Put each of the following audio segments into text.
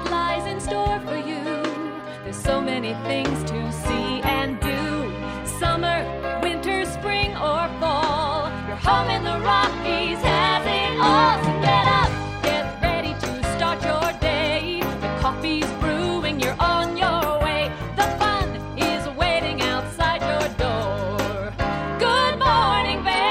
what lies in store for you. There's so many things to see and do. Summer, winter, spring, or fall. Your home in the Rockies has it all. So get up, get ready to start your day. The coffee's brewing, you're on your way. The fun is waiting outside your door. Good morning, Vail.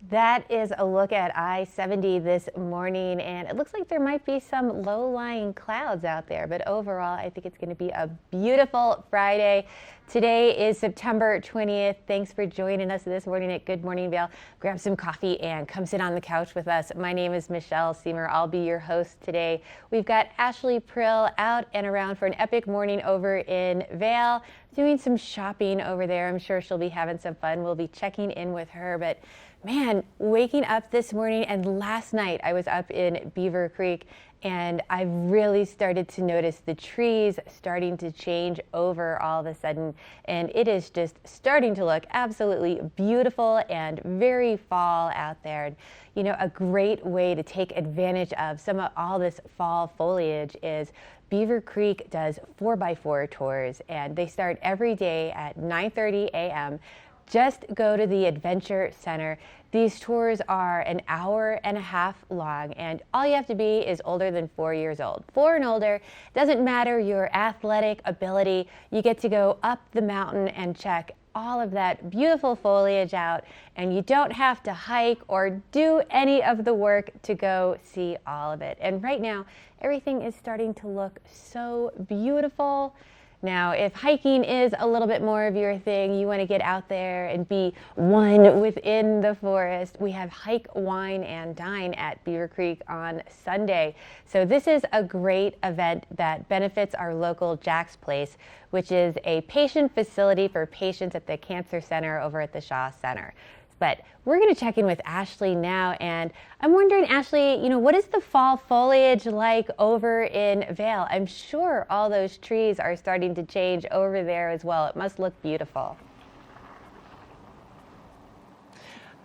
That is a look at I-70 this morning, and it looks like there might be some low-lying clouds out there, but overall I think it's going to be a beautiful Friday. Today is September 20th. Thanks for joining us this morning at Good Morning Vail. Grab some coffee and come sit on the couch with us. My name is Michelle Seymour. I'll be your host today. We've got Ashley Prill out and around for an epic morning over in Vail, doing some shopping over there. I'm sure she'll be having some fun. We'll be checking in with her, but man, waking up this morning and last night I was up in Beaver Creek and I really started to notice the trees starting to change over all of a sudden, and it is just starting to look absolutely beautiful and very fall out there. And, you know, a great way to take advantage of some of all this fall foliage is Beaver Creek does 4x4 tours, and they start every day at 9:30 a.m. Just go to the Adventure Center. These tours are an hour and a half long, and all you have to be is older than 4 years old. 4 and older, doesn't matter your athletic ability, you get to go up the mountain and check all of that beautiful foliage out, and you don't have to hike or do any of the work to go see all of it. And right now, everything is starting to look so beautiful. Now, if hiking is a little bit more of your thing, you want to get out there and be one within the forest, we have Hike, Wine, and Dine at Beaver Creek on Sunday. So this is a great event that benefits our local Jack's Place, which is a patient facility for patients at the Cancer Center over at the Shaw Center. But we're going to check in with Ashley now, and I'm wondering, Ashley, you know, what is the fall foliage like over in Vail? I'm sure all those trees are starting to change over there as well. It must look beautiful.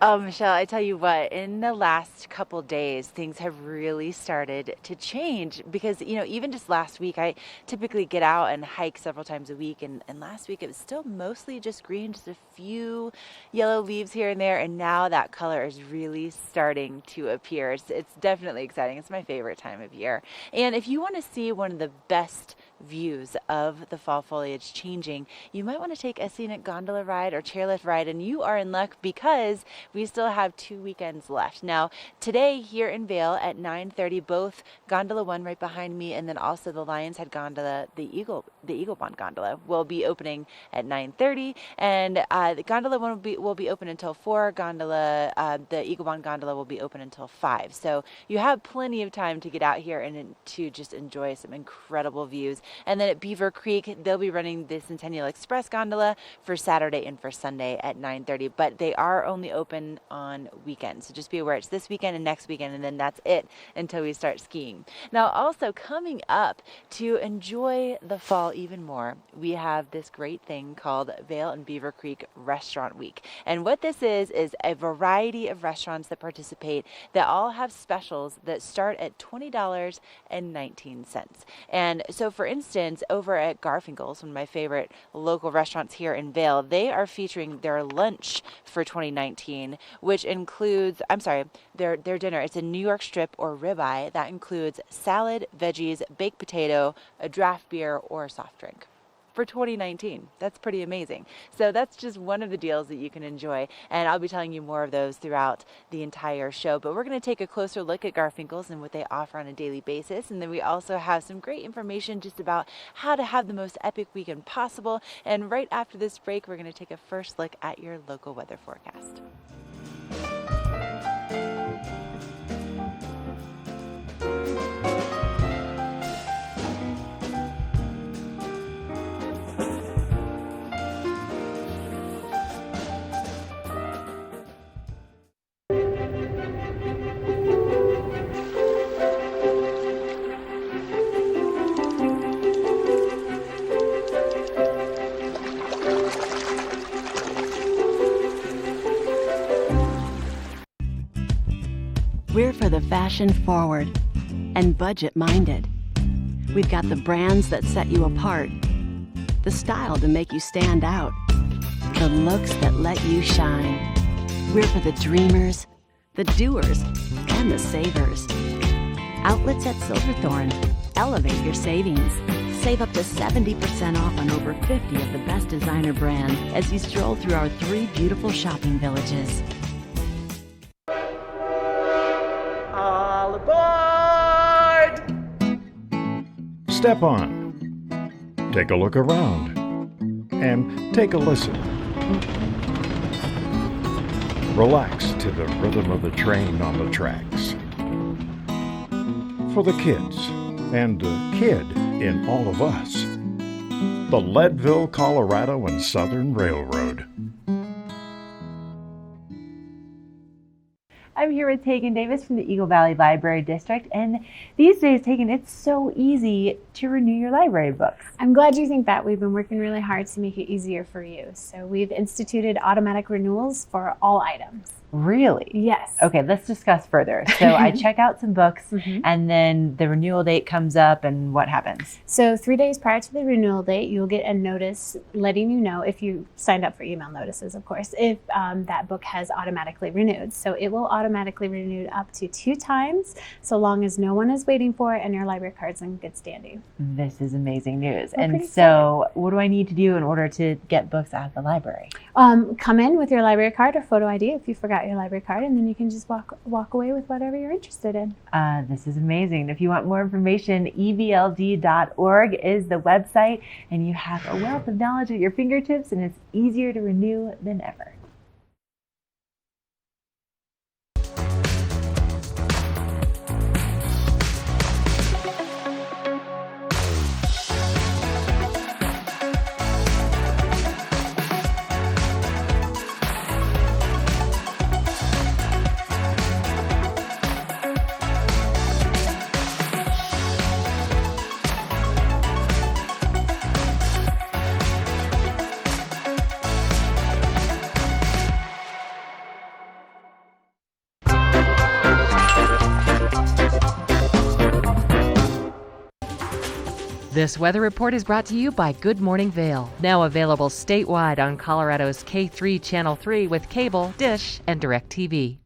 Oh, Michelle, I tell you what, in the last couple days, things have really started to change because, you know, even just last week, I typically get out and hike several times a week. And last week, it was still mostly just green, just a few yellow leaves here and there. And now that color is really starting to appear. It's definitely exciting. It's my favorite time of year. And if you want to see one of the best views of the fall foliage changing, you might want to take a scenic gondola ride or chairlift ride, and you are in luck because we still have 2 weekends left. Now, today here in Vail at 9:30, both Gondola 1 right behind me and then also the Lion's Head Gondola, the Eagle Bond Gondola will be opening at 9:30, and the Gondola 1 will be open until 4. The Eagle Bond Gondola will be open until 5. So you have plenty of time to get out here and to just enjoy some incredible views. And then at Beaver Creek, they'll be running the Centennial Express Gondola for Saturday and for Sunday at 9:30, but they are only open on weekends. So just be aware it's this weekend and next weekend, and then that's it until we start skiing. Now, also coming up to enjoy the fall even more, we have this great thing called Vail and Beaver Creek Restaurant Week. And what this is a variety of restaurants that participate that all have specials that start at $20.19. And so, for instance, over at Garfinkel's, one of my favorite local restaurants here in Vail, they are featuring their lunch for 2019, which includes, their dinner. It's a New York strip or ribeye that includes salad, veggies, baked potato, a draft beer, or a soft drink. For 2019. That's pretty amazing. So that's just one of the deals that you can enjoy, and I'll be telling you more of those throughout the entire show. But we're going to take a closer look at Garfinkel's and what they offer on a daily basis, and then we also have some great information just about how to have the most epic weekend possible. And right after this break, we're going to take a first look at your local weather forecast. We're for the fashion forward and budget minded. We've got the brands that set you apart, the style to make you stand out, the looks that let you shine. We're for the dreamers, the doers, and the savers. Outlets at Silverthorne. Elevate your savings. Save up to 70% off on over 50 of the best designer brands as you stroll through our 3 beautiful shopping villages. All aboard! Step on. Take a look around. And take a listen. Relax to the rhythm of the train on the tracks. For the kids, and the kid in all of us, the Leadville, Colorado and Southern Railroad. I'm here with Tegan Davis from the Eagle Valley Library District, and these days, Tegan, it's so easy to renew your library books. I'm glad you think that. We've been working really hard to make it easier for you. So we've instituted automatic renewals for all items. Really? Yes. Okay, let's discuss further. So I check out some books, and then the renewal date comes up, and what happens? So 3 days prior to the renewal date, you'll get a notice letting you know, if you signed up for email notices, of course, if that book has automatically renewed. So it will automatically renew up to 2 times, so long as no one is waiting for it and your library card's in good standing. This is amazing news. We're And pretty so what do I need to do in order to get books at the library? Come in with your library card or photo ID if you forgot your library card, and then you can just walk away with whatever you're interested in. This is amazing. If you want more information, evld.org is the website, and you have a wealth of knowledge at your fingertips, and it's easier to renew than ever. This weather report is brought to you by Good Morning Vail, now available statewide on Colorado's K3 Channel 3 with cable, dish, and DirecTV.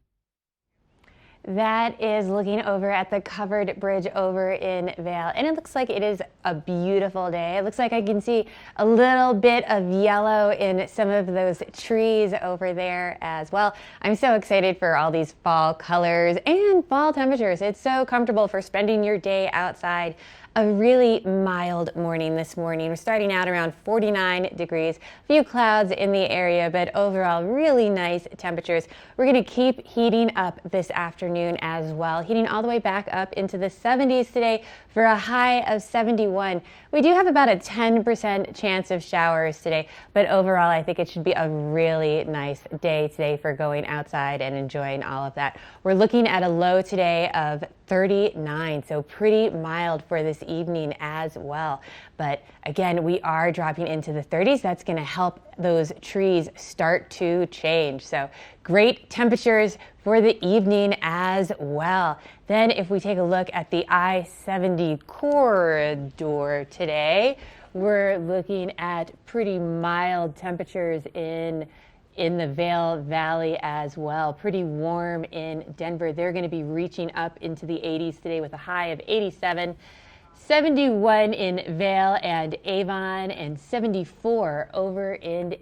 That is looking over at the covered bridge over in Vail, and it looks like it is a beautiful day. It looks like I can see a little bit of yellow in some of those trees over there as well. I'm so excited for all these fall colors and fall temperatures. It's so comfortable for spending your day outside. A really mild morning this morning. We're starting out around 49 degrees, a few clouds in the area, but overall really nice temperatures. We're going to keep heating up this afternoon as well, heating all the way back up into the 70s today for a high of 71. We do have about a 10% chance of showers today, but overall I think it should be a really nice day today for going outside and enjoying all of that. We're looking at a low today of 39, so pretty mild for this evening as well. But again, we are dropping into the 30s. That's going to help those trees start to change. So great temperatures for the evening as well. Then if we take a look at the I-70 corridor today, we're looking at pretty mild temperatures in the Vail Valley as well. Pretty warm in Denver. They're going to be reaching up into the 80s today with a high of 87, 71 in Vail and Avon, and 74 over in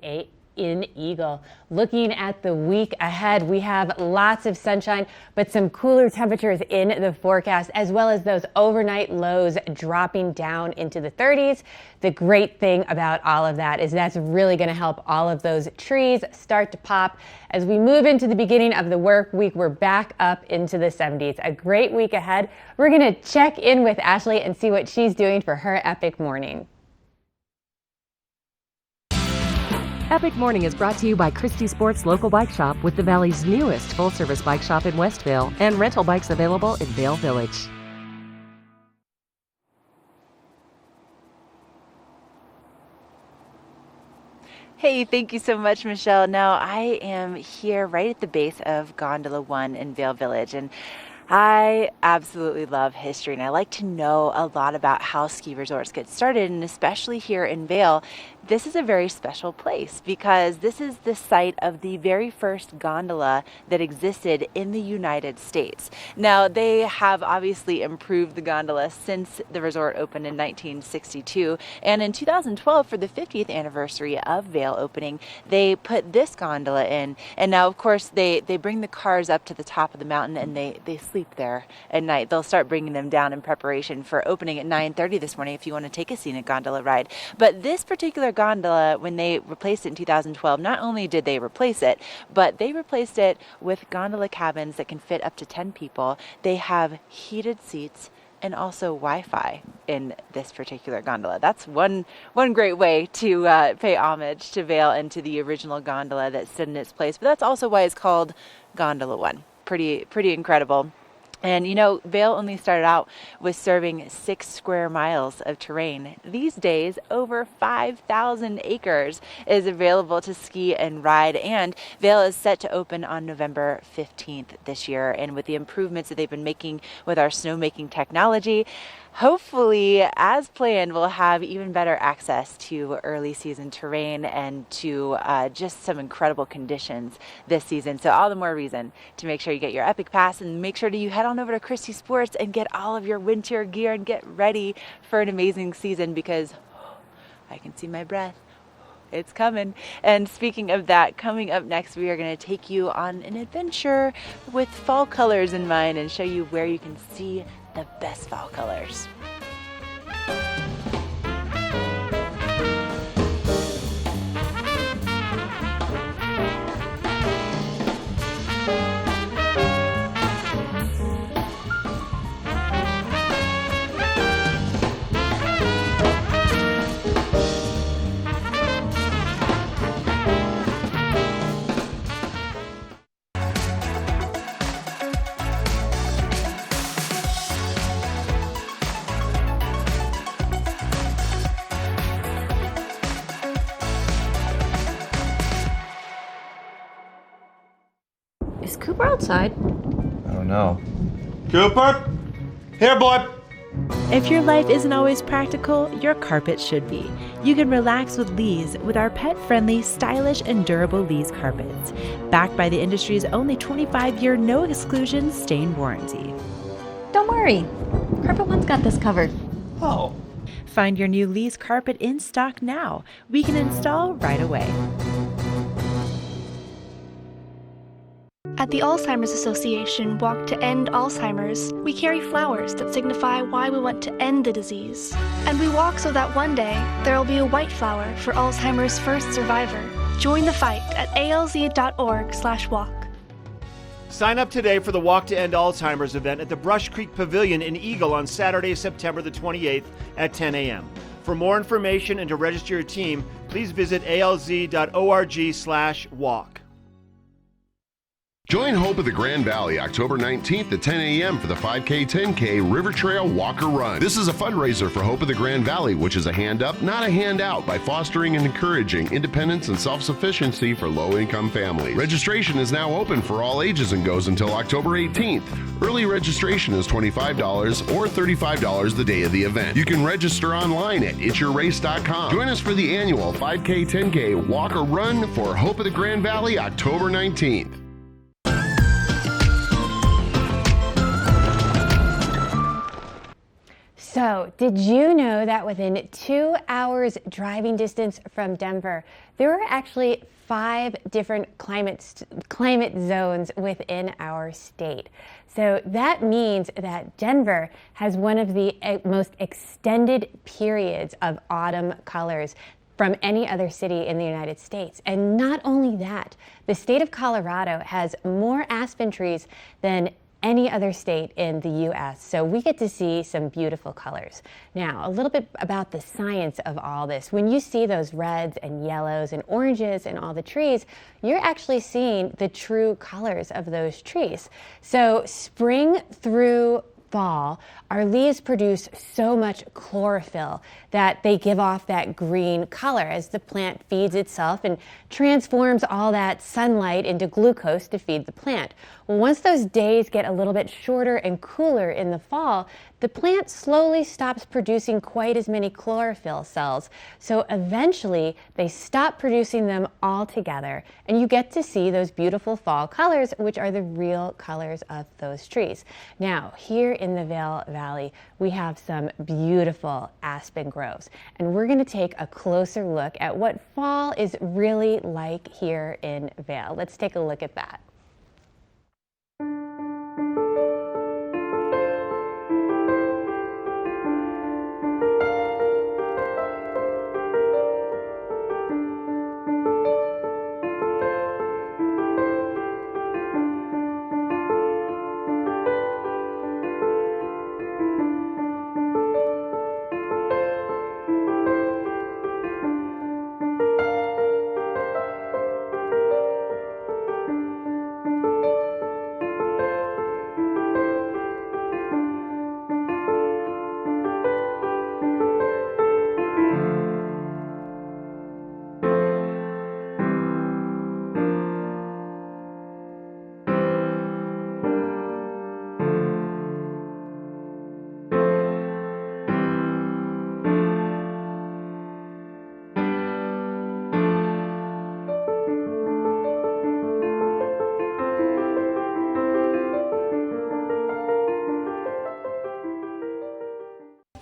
Eagle. Looking at the week ahead, we have lots of sunshine, but some cooler temperatures in the forecast, as well as those overnight lows dropping down into the 30s. The great thing about all of that is that's really going to help all of those trees start to pop. As we move into the beginning of the work week, we're back up into the 70s. A great week ahead. We're going to check in with Ashley and see what she's doing for her epic morning. Epic Morning is brought to you by Christie Sports Local Bike Shop, with the Valley's newest full-service bike shop in Westville and rental bikes available in Vail Village. Hey, thank you so much, Michelle. Now, I am here right at the base of Gondola 1 in Vail Village, and I absolutely love history, and I like to know a lot about how ski resorts get started, and especially here in Vail. This is a very special place because this is the site of the very first gondola that existed in the United States. Now, they have obviously improved the gondola since the resort opened in 1962, and in 2012, for the 50th anniversary of Vail opening, they put this gondola in, and now, of course, they bring the cars up to the top of the mountain, and they sleep there at night. They'll start bringing them down in preparation for opening at 9:30 this morning if you want to take a scenic gondola ride. But this particular gondola, when they replaced it in 2012, not only did they replace it, but they replaced it with gondola cabins that can fit up to 10 people. They have heated seats and also Wi-Fi in this particular gondola. That's one great way to pay homage to Vail and to the original gondola that stood in its place. But that's also why it's called Gondola One. Pretty incredible. And you know, Vail only started out with serving 6 square miles of terrain. These days, over 5,000 acres is available to ski and ride, and Vail is set to open on November 15th this year. And with the improvements that they've been making with our snowmaking technology, hopefully, as planned, we'll have even better access to early season terrain and to just some incredible conditions this season. So all the more reason to make sure you get your Epic Pass, and make sure you head on over to Christie Sports and get all of your winter gear and get ready for an amazing season, because I can see my breath. It's coming. And speaking of that, coming up next, we are going to take you on an adventure with fall colors in mind and show you where you can see the best fall colors. Is Cooper outside? I don't know. Cooper? Here, boy! If your life isn't always practical, your carpet should be. You can relax with Lee's with our pet-friendly, stylish, and durable Lee's carpets. Backed by the industry's only 25-year no-exclusion stain warranty. Don't worry. Carpet One's got this covered. Oh. Find your new Lee's carpet in stock now. We can install right away. At the Alzheimer's Association Walk to End Alzheimer's, we carry flowers that signify why we want to end the disease. And we walk so that one day, there will be a white flower for Alzheimer's first survivor. Join the fight at alz.org/walk. Sign up today for the Walk to End Alzheimer's event at the Brush Creek Pavilion in Eagle on Saturday, September the 28th at 10 a.m. For more information and to register your team, please visit alz.org/walk. Join Hope of the Grand Valley October 19th at 10 a.m. for the 5K 10K River Trail Walker Run. This is a fundraiser for Hope of the Grand Valley, which is a hand up, not a handout, by fostering and encouraging independence and self-sufficiency for low-income families. Registration is now open for all ages and goes until October 18th. Early registration is $25 or $35 the day of the event. You can register online at itsyourrace.com. Join us for the annual 5K 10K Walker Run for Hope of the Grand Valley October 19th. So, did you know that within 2 hours driving distance from Denver, there are actually 5 different climate zones within our state? So that means that Denver has one of the most extended periods of autumn colors from any other city in the United States. And not only that, the state of Colorado has more aspen trees than any other state in the U.S. So we get to see some beautiful colors. Now, a little bit about the science of all this. When you see those reds and yellows and oranges in all the trees, you're actually seeing the true colors of those trees. So spring through fall, our leaves produce so much chlorophyll that they give off that green color as the plant feeds itself and transforms all that sunlight into glucose to feed the plant. Well, once those days get a little bit shorter and cooler in the fall, the plant slowly stops producing quite as many chlorophyll cells. So eventually they stop producing them altogether, and you get to see those beautiful fall colors, which are the real colors of those trees. Now, here in the Vail Valley, we have some beautiful aspen groves, and we're going to take a closer look at what fall is really like here in Vail. Let's take a look at that.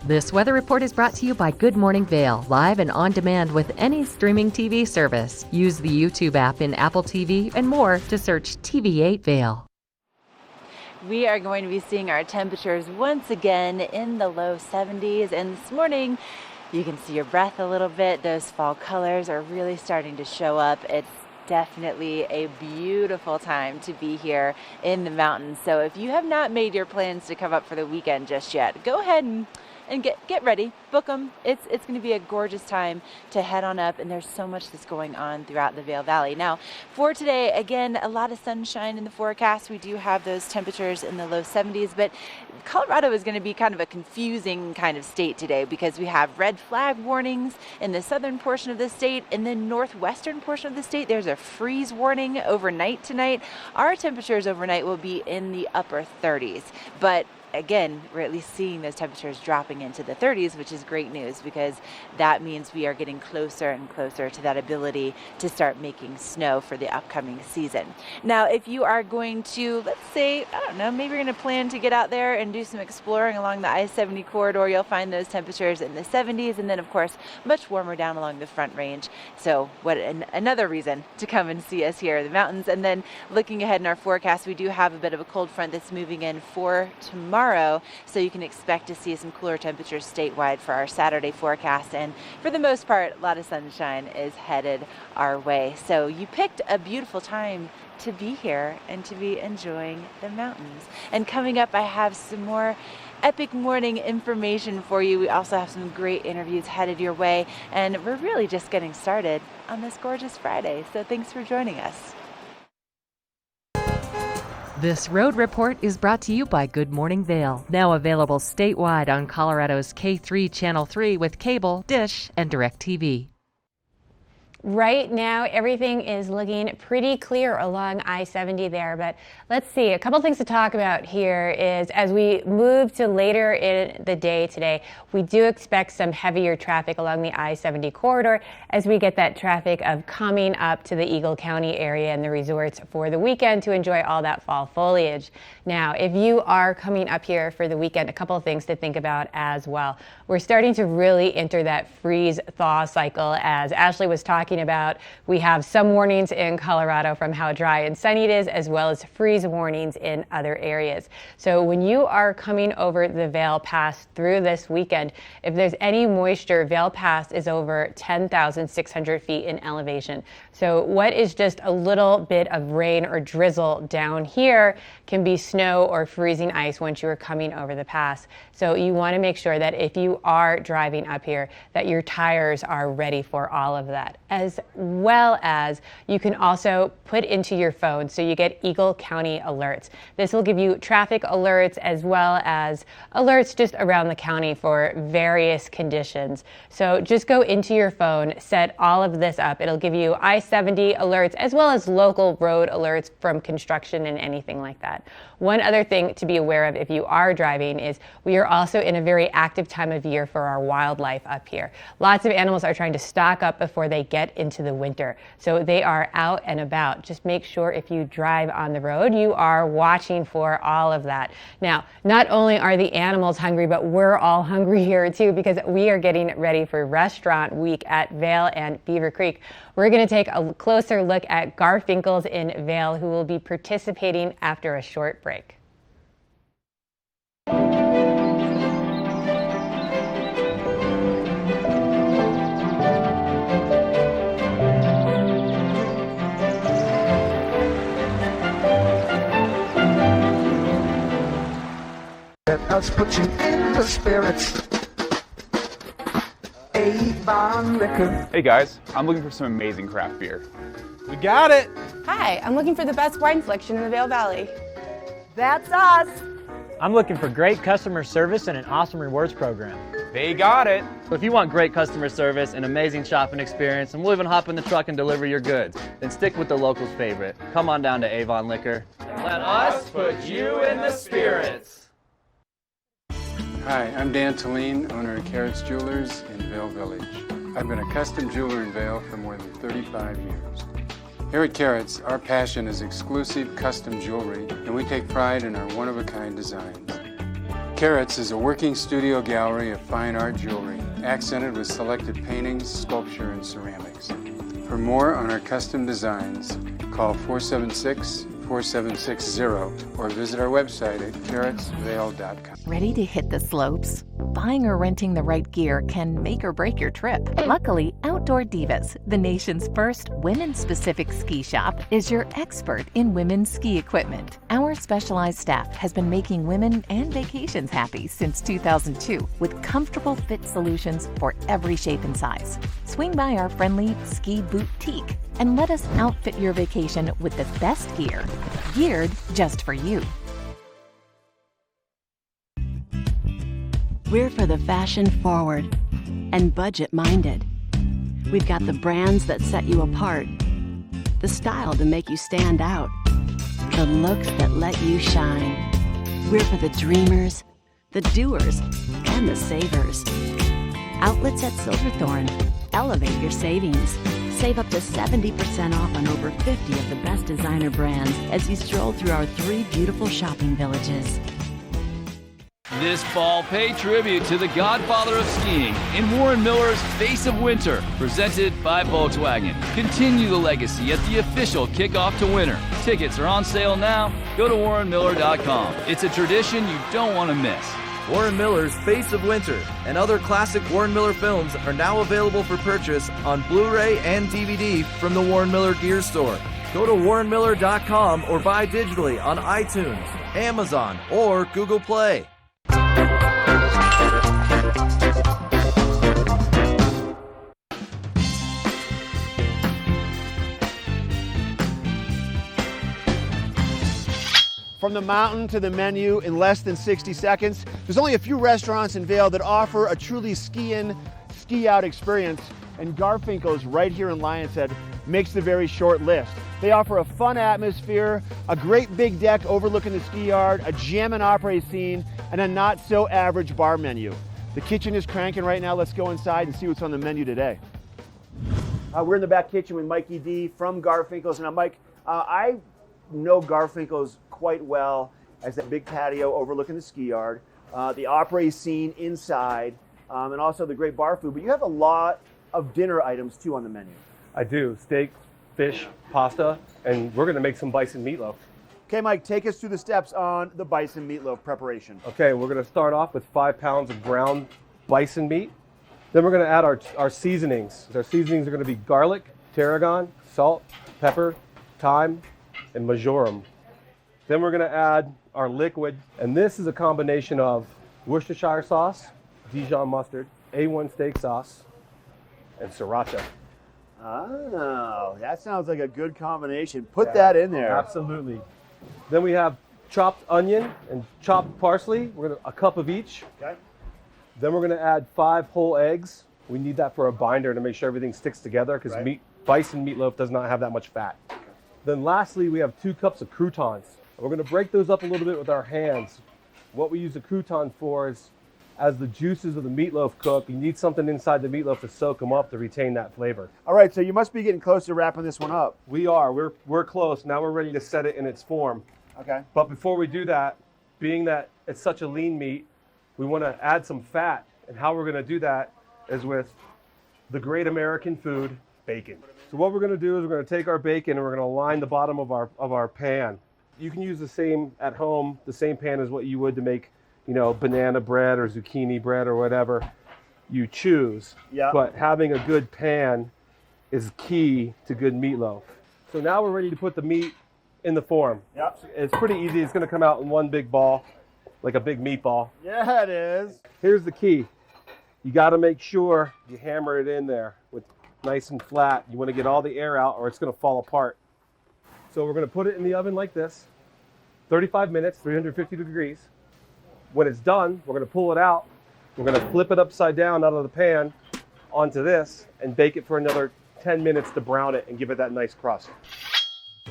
This weather report is brought to you by Good Morning Vail, live and on demand with any streaming TV service. Use the YouTube app in Apple TV and more to search TV8 Vail. We are going to be seeing our temperatures once again in the low 70s, and this morning you can see your breath a little bit. Those fall colors are really starting to show up. It's definitely a beautiful time to be here in the mountains. So if you have not made your plans to come up for the weekend just yet, go ahead and get ready, book them. It's going to be a gorgeous time to head on up, and there's so much that's going on throughout the Vail Valley. Now, for today, again, a lot of sunshine in the forecast. We do have those temperatures in the low 70s, but Colorado is going to be kind of a confusing kind of state today because we have red flag warnings in the southern portion of the state. In the northwestern portion of the state, there's a freeze warning overnight tonight. Our temperatures overnight will be in the upper 30s, but again, we're at least seeing those temperatures dropping into the 30s, which is great news because that means we are getting closer and closer to that ability to start making snow for the upcoming season. Now, if you are going to, let's say, I don't know, maybe you're going to plan to get out there and do some exploring along the I-70 corridor, you'll find those temperatures in the 70s, and then, of course, much warmer down along the Front Range. So another reason to come and see us here in the mountains. And then looking ahead in our forecast, we do have a bit of a cold front that's moving in for tomorrow. So you can expect to see some cooler temperatures statewide for our Saturday forecast, and for the most part, a lot of sunshine is headed our way. So you picked a beautiful time to be here and to be enjoying the mountains. And coming up, I have some more epic morning information for you. We also have some great interviews headed your way, and we're really just getting started on this gorgeous Friday. So thanks for joining us. This road report is brought to you by Good Morning Vail, now available statewide on Colorado's K3 Channel 3 with cable, dish, and DirecTV. Right now, everything is looking pretty clear along I-70 there, but let's see. A couple things to talk about here is as we move to later in the day today, we do expect some heavier traffic along the I-70 corridor as we get that traffic of coming up to the Eagle County area and the resorts for the weekend to enjoy all that fall foliage. Now, if you are coming up here for the weekend, a couple of things to think about as well. We're starting to really enter that freeze-thaw cycle, as Ashley was talking about. We have some warnings in Colorado from how dry and sunny it is, as well as freeze warnings in other areas. So when you are coming over the Vail Pass through this weekend, if there's any moisture, Vail Pass is over 10,600 feet in elevation. So what is just a little bit of rain or drizzle down here can be snow or freezing ice once you are coming over the pass. So you want to make sure that if you are driving up here, that your tires are ready for all of that. as well as you can also put into your phone, so you get Eagle County alerts. This will give you traffic alerts as well as alerts just around the county for various conditions. So just go into your phone, set all of this up. It'll give you I-70 alerts as well as local road alerts from construction and anything like that. One other thing to be aware of if you are driving is we are also in a very active time of year for our wildlife up here. Lots of animals are trying to stock up before they get into the winter. So they are out and about. Just make sure if you drive on the road, you are watching for all of that. Now, not only are the animals hungry, but we're all hungry here too, because we are getting ready for Restaurant Week at Vail and Beaver Creek. We're going to take a closer look at Garfinkel's in Vail, who will be participating after a short break. Let us put you in the spirits. Avon Liquor. Hey guys, I'm looking for some amazing craft beer. We got it! Hi, I'm looking for the best wine selection in the Vail Valley. That's us! I'm looking for great customer service and an awesome rewards program. They got it! So if you want great customer service, an amazing shopping experience, and we'll even hop in the truck and deliver your goods, then stick with the locals' favorite. Come on down to Avon Liquor. Let us put you in the spirits. Hi, I'm Dan Talene, owner of Carrots Jewelers in Vail Village. I've been a custom jeweler in Vail for more than 35 years. Here at Carrots, our passion is exclusive custom jewelry, and we take pride in our one-of-a-kind designs. Carrots is a working studio gallery of fine art jewelry, accented with selected paintings, sculpture, and ceramics. For more on our custom designs, call 476-4760 or visit our website at carrotsvail.com. Ready to hit the slopes? Buying or renting the right gear can make or break your trip. Luckily, Outdoor Divas, the nation's first women-specific ski shop, is your expert in women's ski equipment. Our specialized staff has been making women and vacations happy since 2002 with comfortable fit solutions for every shape and size. Swing by our friendly ski boutique and let us outfit your vacation with the best gear, geared just for you. We're for the fashion forward and budget minded. We've got the brands that set you apart, the style to make you stand out, the looks that let you shine. We're for the dreamers, the doers, and the savers. Outlets at Silverthorne. Elevate your savings. Save up to 70% off on over 50 of the best designer brands as you stroll through our 3 beautiful shopping villages. This fall, pay tribute to the godfather of skiing in Warren Miller's Face of Winter, presented by Volkswagen. Continue the legacy at the official kickoff to winter. Tickets are on sale now. Go to warrenmiller.com. It's a tradition you don't want to miss. Warren Miller's Face of Winter and other classic Warren Miller films are now available for purchase on Blu-ray and DVD from the Warren Miller Gear Store. Go to warrenmiller.com or buy digitally on iTunes, Amazon, or Google Play. From the mountain to the menu in less than 60 seconds, there's only a few restaurants in Vail that offer a truly ski-in, ski-out experience, and Garfinkel's right here in Lion's Head makes the very short list. They offer a fun atmosphere, a great big deck overlooking the ski yard, a jam and opera scene, and a not-so-average bar menu. The kitchen is cranking right now. Let's go inside and see what's on the menu today. We're in the back kitchen with Mikey D from Garfinkel's. Now, Mike, I know Garfinkel's quite well as that big patio overlooking the ski yard, the opera scene inside, and also the great bar food. But you have a lot of dinner items too on the menu. I do. Steak, fish, pasta, and we're going to make some bison meatloaf. Okay, Mike, take us through the steps on the bison meatloaf preparation. Okay, we're going to start off with 5 pounds of ground bison meat. Then we're going to add our seasonings. Our seasonings are going to be garlic, tarragon, salt, pepper, thyme, and marjoram. Then we're going to add our liquid, and this is a combination of Worcestershire sauce, Dijon mustard, A1 steak sauce, and sriracha. Oh, that sounds like a good combination. Put that in there. Absolutely. Then we have chopped onion and chopped parsley. We're gonna a cup of each. Okay. Then we're gonna add 5 whole eggs. We need that for a binder to make sure everything sticks together because bison meatloaf does not have that much fat. Then lastly, we have 2 cups of croutons. We're gonna break those up a little bit with our hands. What we use the crouton for is, as the juices of the meatloaf cook, you need something inside the meatloaf to soak them up to retain that flavor. All right, so you must be getting close to wrapping this one up. We are. We're close. Now we're ready to set it in its form. Okay. But before we do that, being that it's such a lean meat, we want to add some fat. And how we're going to do that is with the great American food, bacon. So what we're going to do is we're going to take our bacon and we're going to line the bottom of our pan. You can use the same at home, the same pan as what you would to make, you know, banana bread or zucchini bread or whatever you choose. Yeah. But having a good pan is key to good meatloaf. So now we're ready to put the meat in the form. Yep. It's pretty easy. It's going to come out in one big ball, like a big meatball. Yeah, it is. Here's the key. You got to make sure you hammer it in there with nice and flat. You want to get all the air out or it's going to fall apart. So we're going to put it in the oven like this, 35 minutes, 350 degrees. When it's done, we're going to pull it out. We're going to flip it upside down out of the pan onto this and bake it for another 10 minutes to brown it and give it that nice crust.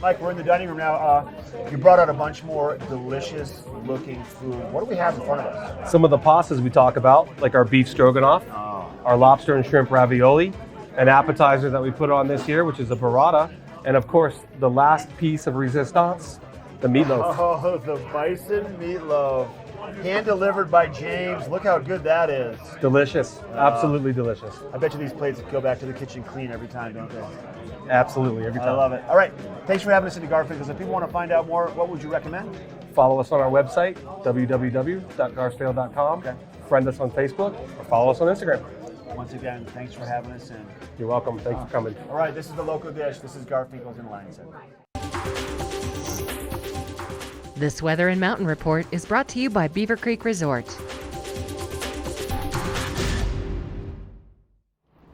Mike, we're in the dining room now. You brought out a bunch more delicious looking food. What do we have in front of us? Some of the pastas we talk about, like our beef stroganoff, our lobster and shrimp ravioli, an appetizer that we put on this year, which is a burrata, and of course, the last piece of resistance, the meatloaf. Oh, the bison meatloaf. Hand delivered by James. Look how good that is. Delicious. Absolutely delicious. I bet you these plates go back to the kitchen clean every time, don't they? Absolutely, every time. I love it. All right. Thanks for having us into Garfinkel's. If people want to find out more, what would you recommend? Follow us on our website, www.garsdale.com. Okay. Friend us on Facebook or follow us on Instagram. Once again, thanks for having us in. You're welcome. Thanks for coming. All right, this is the local dish. This is Garfinkel's in Lansing. This weather and mountain report is brought to you by Beaver Creek Resort.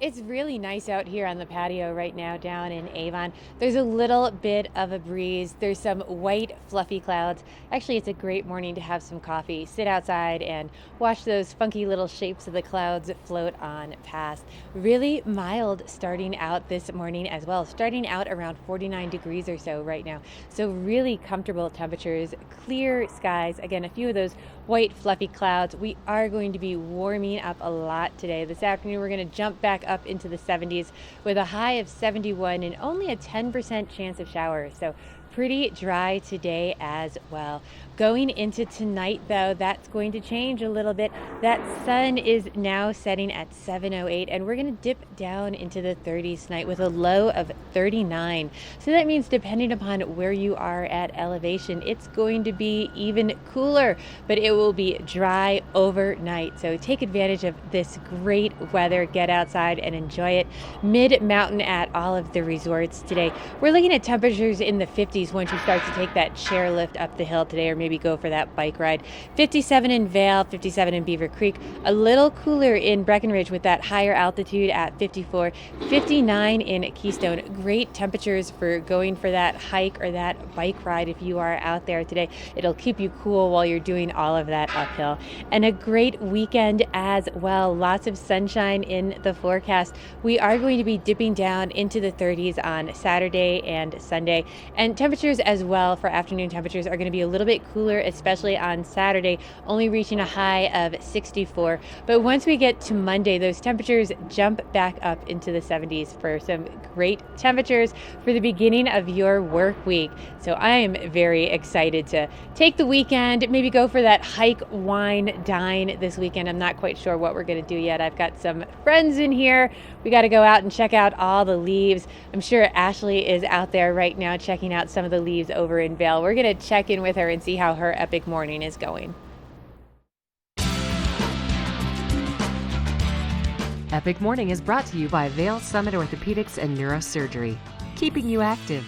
It's really nice out here on the patio right now down in Avon. There's a little bit of a breeze. There's some white fluffy clouds. Actually, it's a great morning to have some coffee, sit outside and watch those funky little shapes of the clouds float on past. Really mild starting out this morning as well. Starting out around 49 degrees or so right now. So really comfortable temperatures, clear skies. Again, a few of those white fluffy clouds. We are going to be warming up a lot today. This afternoon, we're going to jump back up into the 70s with a high of 71 and only a 10% chance of showers. So pretty dry today as well. Going into tonight, though, that's going to change a little bit. That sun is now setting at 7:08, and we're going to dip down into the 30s tonight with a low of 39. So that means depending upon where you are at elevation, it's going to be even cooler, but it will be dry overnight. So take advantage of this great weather. Get outside and enjoy it. Mid-mountain at all of the resorts today. We're looking at temperatures in the 50s once you start to take that chair lift up the hill today, or maybe go for that bike ride. 57 in Vail, 57 in Beaver Creek, a little cooler in Breckenridge with that higher altitude at 54, 59 in Keystone. Great temperatures for going for that hike or that bike ride if you are out there today. It'll keep you cool while you're doing all of that uphill. And a great weekend as well. Lots of sunshine in the forecast. We are going to be dipping down into the 30s on Saturday and Sunday, and temperatures as well for afternoon temperatures are going to be a little bit cooler, especially on Saturday, only reaching a high of 64. But once we get to Monday, those temperatures jump back up into the 70s for some great temperatures for the beginning of your work week. So I am very excited to take the weekend, maybe go for that hike, wine, dine this weekend. I'm not quite sure what we're going to do yet. I've got some friends in here. We got to go out and check out all the leaves. I'm sure Ashley is out there right now checking out some of the leaves over in Vail. We're going to check in with her and see how her epic morning is going. Epic Morning is brought to you by Vail Summit Orthopedics and Neurosurgery, keeping you active.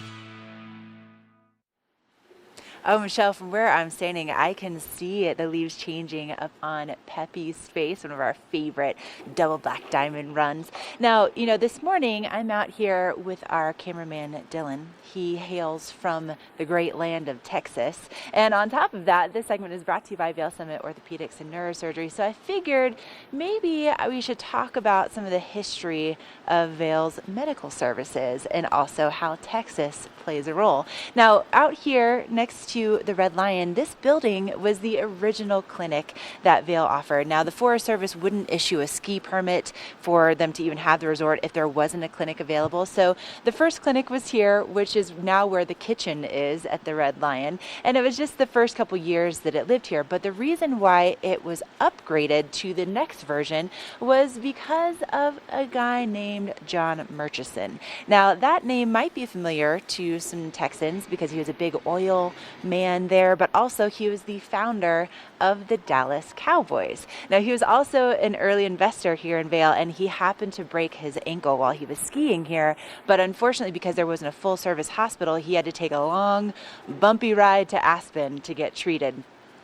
Oh, Michelle, from where I'm standing, I can see the leaves changing up on Pepe's face, one of our favorite double black diamond runs. Now, you know, this morning I'm out here with our cameraman, Dylan. He hails from the great land of Texas. And on top of that, this segment is brought to you by Vail Summit Orthopedics and Neurosurgery. So I figured maybe we should talk about some of the history of Vail's medical services and also how Texas plays a role. Now, out here next to the Red Lion, this building was the original clinic that Vail offered. Now, the Forest Service wouldn't issue a ski permit for them to even have the resort if there wasn't a clinic available. So the first clinic was here, which is now where the kitchen is at the Red Lion. And it was just the first couple years that it lived here. But the reason why it was upgraded to the next version was because of a guy named John Murchison. Now, that name might be familiar to some Texans because he was a big oil man there, but also he was the founder of the Dallas Cowboys. Now, he was also an early investor here in Vail, and he happened to break his ankle while he was skiing here. But unfortunately, because there wasn't a full service hospital, he had to take a long, bumpy ride to Aspen to get treated.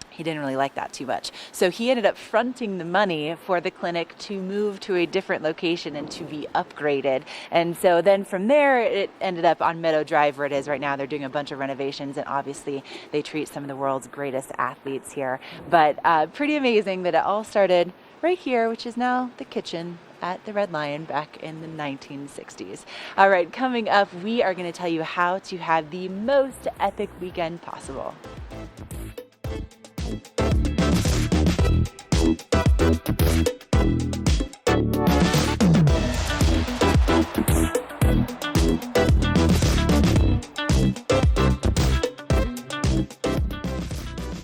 He didn't really like that too much. So he ended up fronting the money for the clinic to move to a different location and to be upgraded. And so then from there, it ended up on Meadow Drive where it is right now. They're doing a bunch of renovations, and obviously they treat some of the world's greatest athletes here. But pretty amazing that it all started right here, which is now the kitchen at the Red Lion back in the 1960s. All right, coming up, we are going to tell you how to have the most epic weekend possible.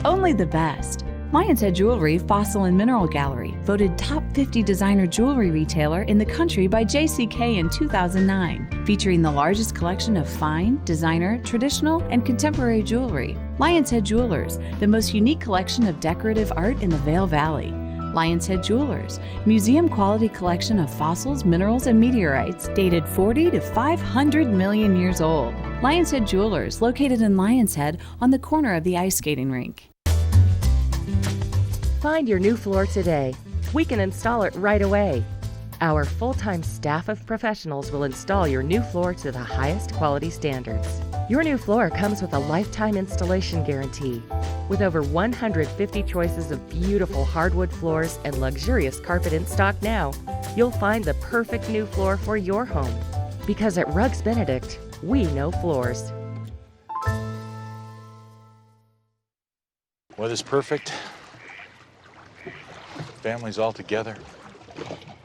Only the best. Lion's Head Jewelry Fossil and Mineral Gallery, voted top 50 designer jewelry retailer in the country by JCK in 2009, featuring the largest collection of fine, designer, traditional, and contemporary jewelry. Lion's Head Jewelers, the most unique collection of decorative art in the Vail Valley. Lion's Head Jewelers, museum-quality collection of fossils, minerals, and meteorites dated 40 to 500 million years old. Lion's Head Jewelers, located in Lion's Head on the corner of the ice skating rink. Find your new floor today. We can install it right away. Our full-time staff of professionals will install your new floor to the highest quality standards. Your new floor comes with a lifetime installation guarantee. With over 150 choices of beautiful hardwood floors and luxurious carpet in stock now, you'll find the perfect new floor for your home. Because at Rugs Benedict, we know floors. Weather's perfect. Family's all together.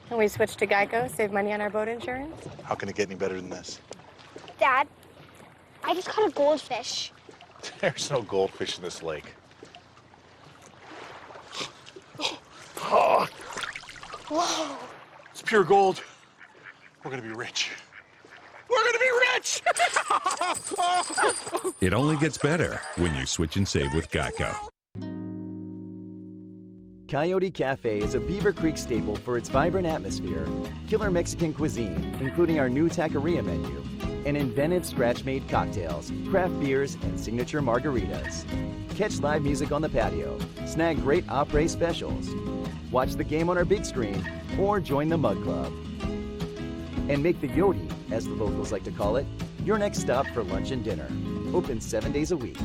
Can we switch to Geico, save money on our boat insurance? How can it get any better than this? Dad, I just caught a goldfish. There's no goldfish in this lake. Oh, Whoa. it's pure gold. We're gonna be rich. We're gonna be rich! It only gets better when you switch and save with Geico. Coyote Cafe is a Beaver Creek staple for its vibrant atmosphere, killer Mexican cuisine, including our new taqueria menu, and inventive scratch-made cocktails, craft beers, and signature margaritas. Catch live music on the patio, snag great après specials, watch the game on our big screen, or join the Mug Club. And make the Yodi, as the locals like to call it, your next stop for lunch and dinner. Open 7 days a week.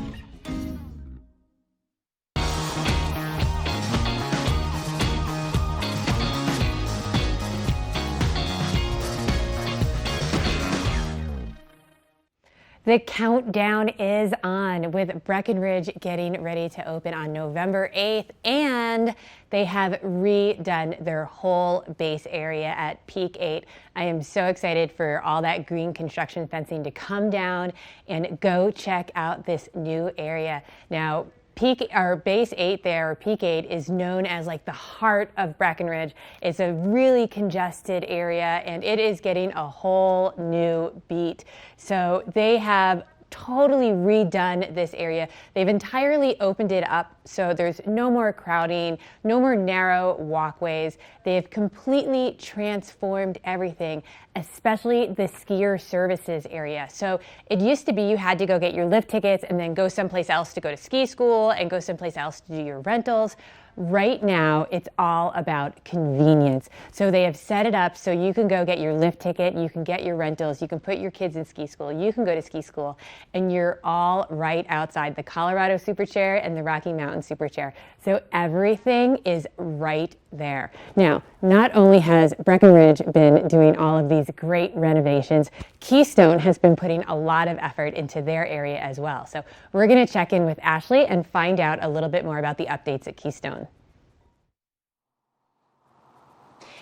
The countdown is on with Breckenridge getting ready to open on November 8th, and they have redone their whole base area at Peak 8. I am so excited for all that green construction fencing to come down and go check out this new area. Now, Base 8 there, or Peak 8, is known as like the heart of Breckenridge. It's a really congested area, and it is getting a whole new beat. So they have totally redone this area. They've entirely opened it up so there's no more crowding, no more narrow walkways. They have completely transformed everything, especially the skier services area. So it used to be you had to go get your lift tickets and then go someplace else to go to ski school and go someplace else to do your rentals. Right now, it's all about convenience. So they have set it up so you can go get your lift ticket, you can get your rentals, you can put your kids in ski school, you can go to ski school, and you're all right outside the Colorado Superchair and the Rocky Mountain Superchair. So everything is right there. Now, not only has Breckenridge been doing all of these great renovations, Keystone has been putting a lot of effort into their area as well. So we're going to check in with Ashley and find out a little bit more about the updates at Keystone.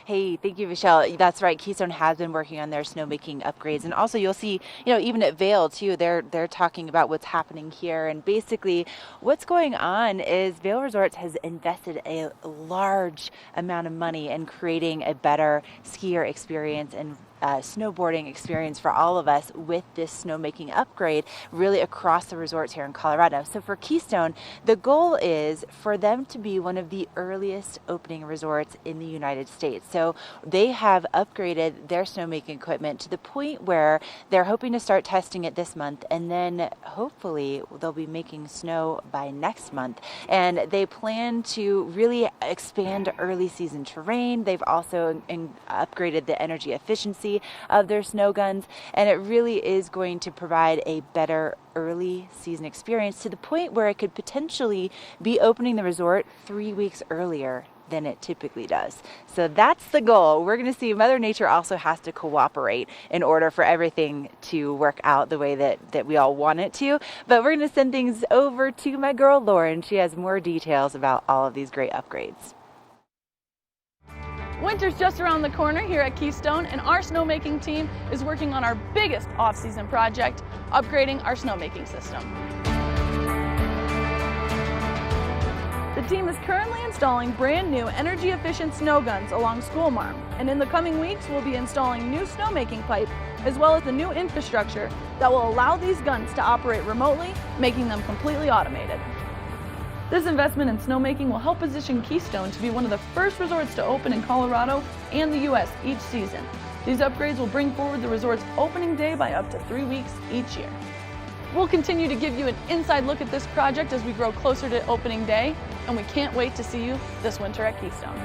Hey, thank you, Michelle. That's right. Keystone has been working on their snowmaking upgrades. And also you'll see, even at Vail too, they're talking about what's happening here. And basically what's going on is Vail Resorts has invested a large amount of money in creating a better skier experience and snowboarding experience for all of us with this snowmaking upgrade really across the resorts here in Colorado. So for Keystone, the goal is for them to be one of the earliest opening resorts in the United States. So they have upgraded their snowmaking equipment to the point where they're hoping to start testing it this month, and then hopefully they'll be making snow by next month. And they plan to really expand early season terrain. They've also upgraded the energy efficiency of their snow guns, and it really is going to provide a better early season experience to the point where it could potentially be opening the resort 3 weeks earlier than it typically does. So that's the goal. We're going to see Mother Nature also has to cooperate in order for everything to work out the way that we all want it to. But we're going to send things over to my girl Lauren. She has more details about all of these great upgrades. Winter's just around the corner here at Keystone, and our snowmaking team is working on our biggest off-season project, upgrading our snowmaking system. The team is currently installing brand new energy-efficient snow guns along Schoolmarm, and in the coming weeks we'll be installing new snowmaking pipe as well as the new infrastructure that will allow these guns to operate remotely, making them completely automated. This investment in snowmaking will help position Keystone to be one of the first resorts to open in Colorado and the U.S. each season. These upgrades will bring forward the resort's opening day by up to 3 weeks each year. We'll continue to give you an inside look at this project as we grow closer to opening day, and we can't wait to see you this winter at Keystone.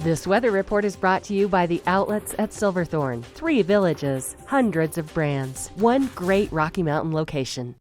This weather report is brought to you by the outlets at Silverthorne. 3 villages, hundreds of brands, one great Rocky Mountain location.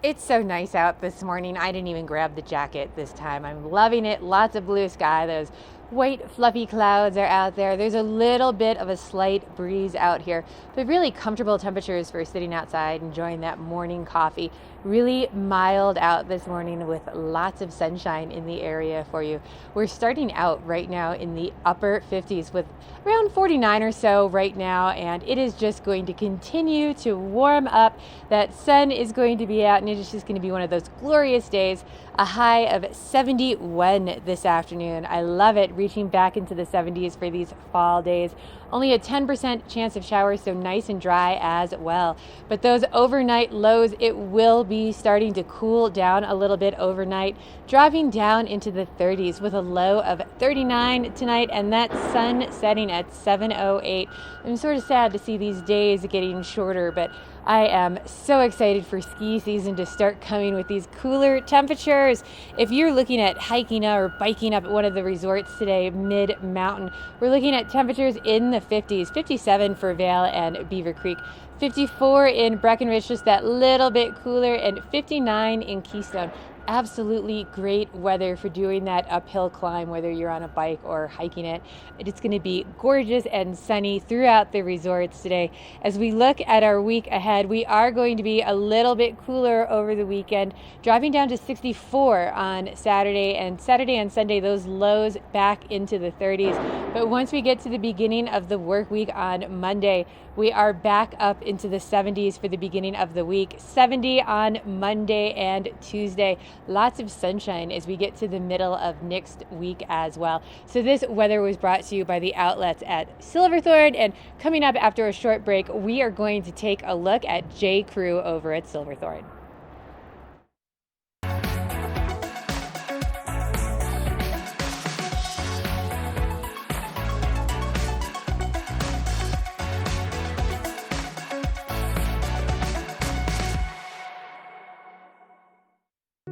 It's so nice out this morning. I didn't even grab the jacket this time. I'm loving it. Lots of blue sky. Those white fluffy clouds are out there. There's a little bit of a slight breeze out here, but really comfortable temperatures for sitting outside enjoying that morning coffee. Really mild out this morning with lots of sunshine in the area for you. We're starting out right now in the upper 50s with around 49 or so right now, and it is just going to continue to warm up. That sun is going to be out, and it is just going to be one of those glorious days. A high of 71 this afternoon. I love it, reaching back into the 70s for these fall days. Only a 10% chance of showers, so nice and dry as well. But those overnight lows, it will be starting to cool down a little bit overnight, dropping down into the 30s with a low of 39 tonight, and that sun setting at 7:08. I'm sort of sad to see these days getting shorter, but I am so excited for ski season to start coming with these cooler temperatures. If you're looking at hiking or biking up at one of the resorts today, mid-mountain, we're looking at temperatures in the 50s, 57 for Vail and Beaver Creek, 54 in Breckenridge, just that little bit cooler, and 59 in Keystone. Absolutely great weather for doing that uphill climb, whether you're on a bike or hiking it. It's going to be gorgeous and sunny throughout the resorts today. As we look at our week ahead, we are going to be a little bit cooler over the weekend, dropping down to 64 on Saturday and Sunday, those lows back into the 30s. But once we get to the beginning of the work week on Monday, we are back up into the 70s for the beginning of the week. 70 on Monday and Tuesday. lots of sunshine as we get to the middle of next week as well. So this weather was brought to you by the outlets at Silverthorne, and coming up after a short break, we are going to take a look at J. Crew over at Silverthorne.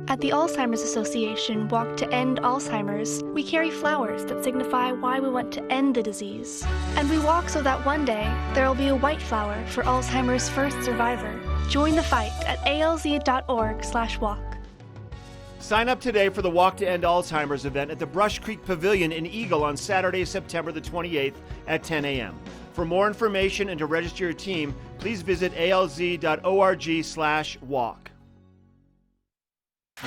At the Alzheimer's Association Walk to End Alzheimer's, we carry flowers that signify why we want to end the disease. And we walk so that one day there will be a white flower for Alzheimer's first survivor. Join the fight at alz.org/walk. Sign up today for the Walk to End Alzheimer's event at the Brush Creek Pavilion in Eagle on Saturday, September the 28th at 10 a.m. For more information and to register your team, please visit alz.org/walk.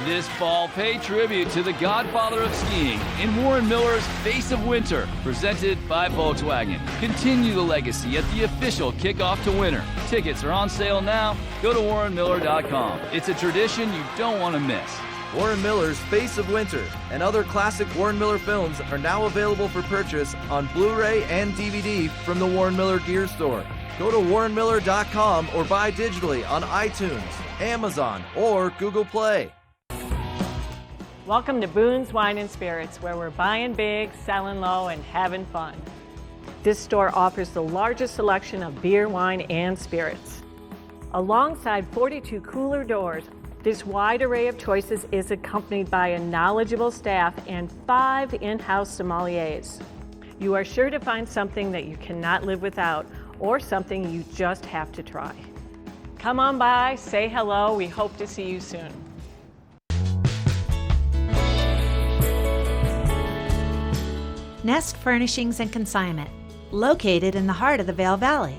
This fall, pay tribute to the godfather of skiing in Warren Miller's Face of Winter, presented by Volkswagen. Continue the legacy at the official kickoff to winter. Tickets are on sale now. Go to warrenmiller.com. It's a tradition you don't want to miss. Warren Miller's Face of Winter and other classic Warren Miller films are now available for purchase on Blu-ray and DVD from the Warren Miller Gear Store. Go to warrenmiller.com or buy digitally on iTunes, Amazon, or Google Play. Welcome to Boone's Wine and Spirits, where we're buying big, selling low, and having fun. This store offers the largest selection of beer, wine, and spirits. Alongside 42 cooler doors, this wide array of choices is accompanied by a knowledgeable staff and 5 in-house sommeliers. You are sure to find something that you cannot live without, or something you just have to try. Come on by, say hello, we hope to see you soon. Nest Furnishings and Consignment, located in the heart of the Vail Valley.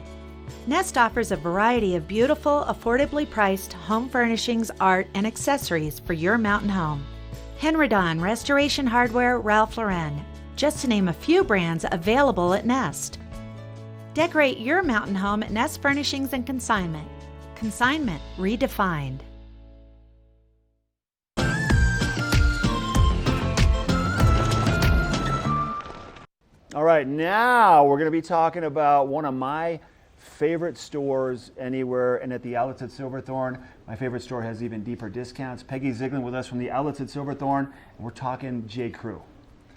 Nest offers a variety of beautiful, affordably priced home furnishings, art, and accessories for your mountain home. Henredon, Restoration Hardware, Ralph Lauren, just to name a few brands available at Nest. Decorate your mountain home at Nest Furnishings and Consignment. Consignment redefined. All right, now we're going to be talking about one of my favorite stores anywhere, and at the outlets at Silverthorne. My favorite store has even deeper discounts. Peggy Ziegler with us from the outlets at Silverthorne, and we're talking J. Crew.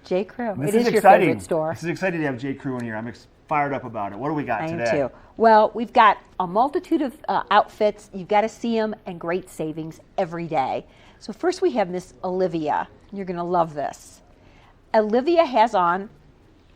J. Crew. This It is your exciting. favorite store. This is exciting to have J. Crew in here. I'm fired up about it. What do we got I today? am too. Well, we've got a multitude of outfits. You've got to see them, and great savings every day. So first we have Miss Olivia. You're going to love this. Olivia has on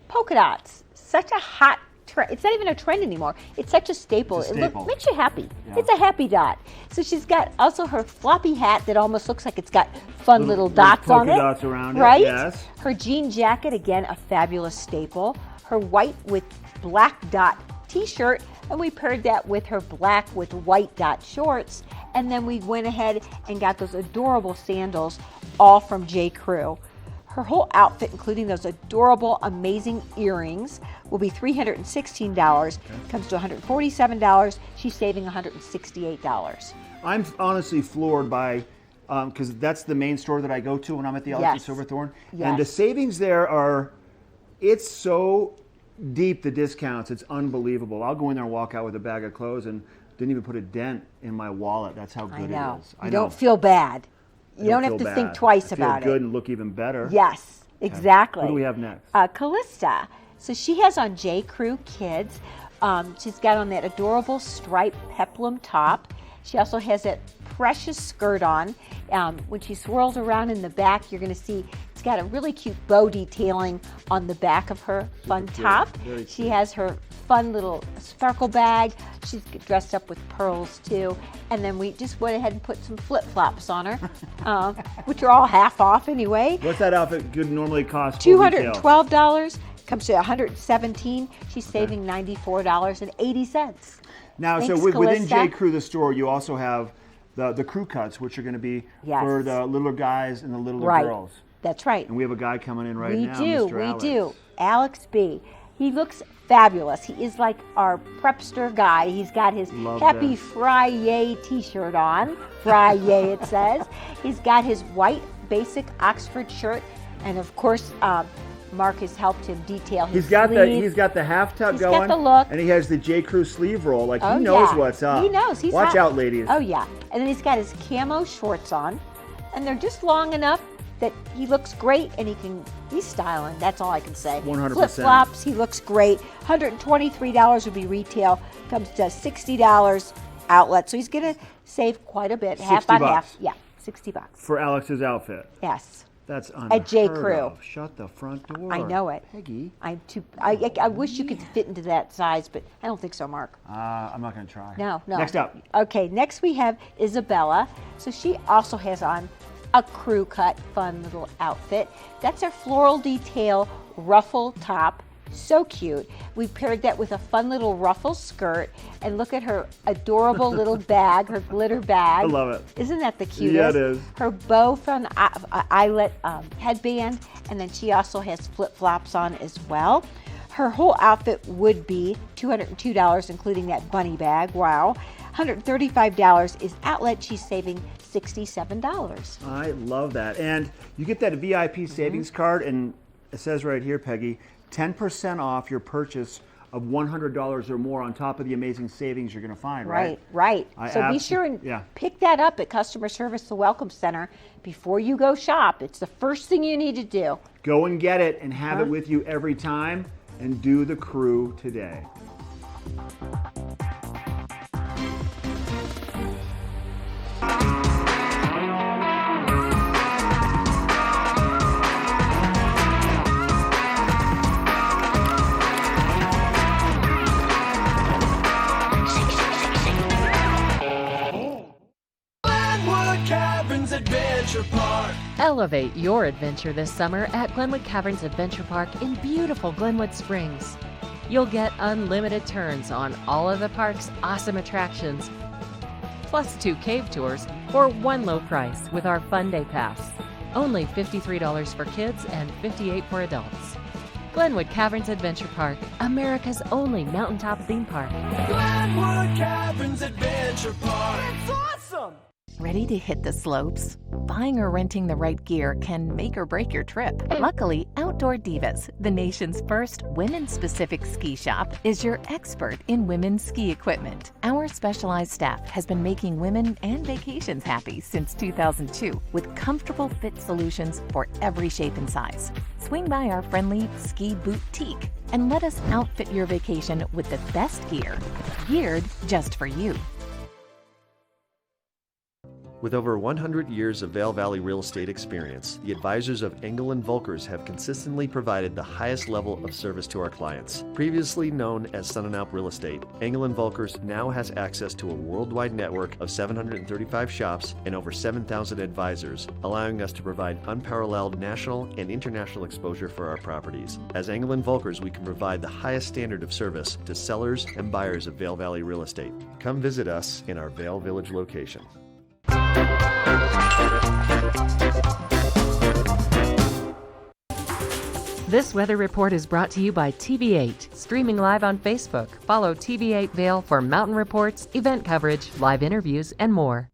polka dots. Such a hot trend. It's not even a trend anymore. It's such a staple. It's a staple. It makes you happy. Yeah. It's a happy dot. So she's got also her floppy hat that almost looks like it's got fun little dots on it. Polka dots around it, right? yes. Her jean jacket, again, a fabulous staple. Her white with black dot t-shirt, and we paired that with her black with white dot shorts. And then we went ahead and got those adorable sandals, all from J. Crew. Her whole outfit, including those adorable, amazing earrings, will be $316. Comes to $147. She's saving $168. I'm honestly floored by, because that's the main store that I go to when I'm at the outlets Yes. at Silverthorne. Yes. And the savings there are, it's so deep, the discounts, it's unbelievable. I'll go in there and walk out with a bag of clothes and didn't even put a dent in my wallet. That's how good I know. it is. You don't feel bad. You don't have feel to bad. think twice I feel about good it. and look even better. Yes, exactly. What do we have next? Callista. So she has on J. Crew Kids. She's got on that adorable striped peplum top. She also has that precious skirt on. When she swirls around in the back, you're going to see it's got a really cute bow detailing on the back of her fun top. Very She cute. has her fun little sparkle bag. She's dressed up with pearls too. And then we just went ahead and put some flip-flops on her, which are all half off anyway. What's that outfit could normally cost? full retail? $212, comes to $117. She's saving $94.80. Now, Thanks, so within Callista. J. Crew, the store, you also have the crew cuts, which are going to be Yes. for the littler guys and the littler Right. girls. That's right. And we have a guy coming in right we now, do, Mr. we Alex. do. Alex B. He looks fabulous. He is like our prepster guy. He's got his Happy Friday t-shirt on. Friday it says. He's got his white basic Oxford shirt, and of course Mark has helped him detail his sleeves. He's got the half tuck going. He's got the look. And he has the J. Crew sleeve roll. Like, he knows what's up. He knows. He's Watch hot. out, ladies. Oh yeah. And then he's got his camo shorts on, and they're just long enough that he looks great, and he's styling. That's all I can say. 100%. Flip-flops, he looks great. $123 would be retail. Comes to $60 outlet. So he's going to save quite a bit. Half on half. Yeah, $60. For Alex's outfit. Yes. That's unheard At J. Crew. of. Shut the front door. I know it. Peggy. I wish you could fit into that size, but I don't think so, Mark. I'm not going to try. No. Next up. Okay, next we have Isabella. So she also has on a crew cut, fun little outfit. That's her floral detail ruffle top. So cute. We paired that with a fun little ruffle skirt, and look at her adorable little bag, her glitter bag. I love it. Isn't that the cutest? Yeah, it is. Her bow front eyelet headband, and then she also has flip-flops on as well. Her whole outfit would be $202, including that bunny bag. Wow. $135 is outlet. She's saving $67. I love that. And you get that VIP savings card, and it says right here, Peggy, 10% off your purchase of $100 or more on top of the amazing savings you're going to find, right? Right. So be sure and pick that up at Customer Service, the Welcome Center, before you go shop. It's the first thing you need to do. Go and get it and have it with you every time, and do the crew today. Elevate your adventure this summer at Glenwood Caverns Adventure Park in beautiful Glenwood Springs. You'll get unlimited turns on all of the park's awesome attractions, plus 2 cave tours for one low price with our Fun Day Pass. Only $53 for kids and $58 for adults. Glenwood Caverns Adventure Park, America's only mountaintop theme park. Glenwood Caverns Adventure Park. It's awesome! Ready to hit the slopes? Buying or renting the right gear can make or break your trip. Luckily, Outdoor Divas, the nation's first women-specific ski shop, is your expert in women's ski equipment. Our specialized staff has been making women and vacations happy since 2002 with comfortable fit solutions for every shape and size. Swing by our friendly ski boutique and let us outfit your vacation with the best gear, geared just for you. With over 100 years of Vail Valley real estate experience, the advisors of Engel & Volkers have consistently provided the highest level of service to our clients. Previously known as Sun & Alp Real Estate, Engel & Volkers now has access to a worldwide network of 735 shops and over 7,000 advisors, allowing us to provide unparalleled national and international exposure for our properties. As Engel & Volkers, we can provide the highest standard of service to sellers and buyers of Vail Valley real estate. Come visit us in our Vail Village location. This weather report is brought to you by TV8, streaming live on Facebook. Follow TV8 Vail for mountain reports, event coverage, live interviews, and more.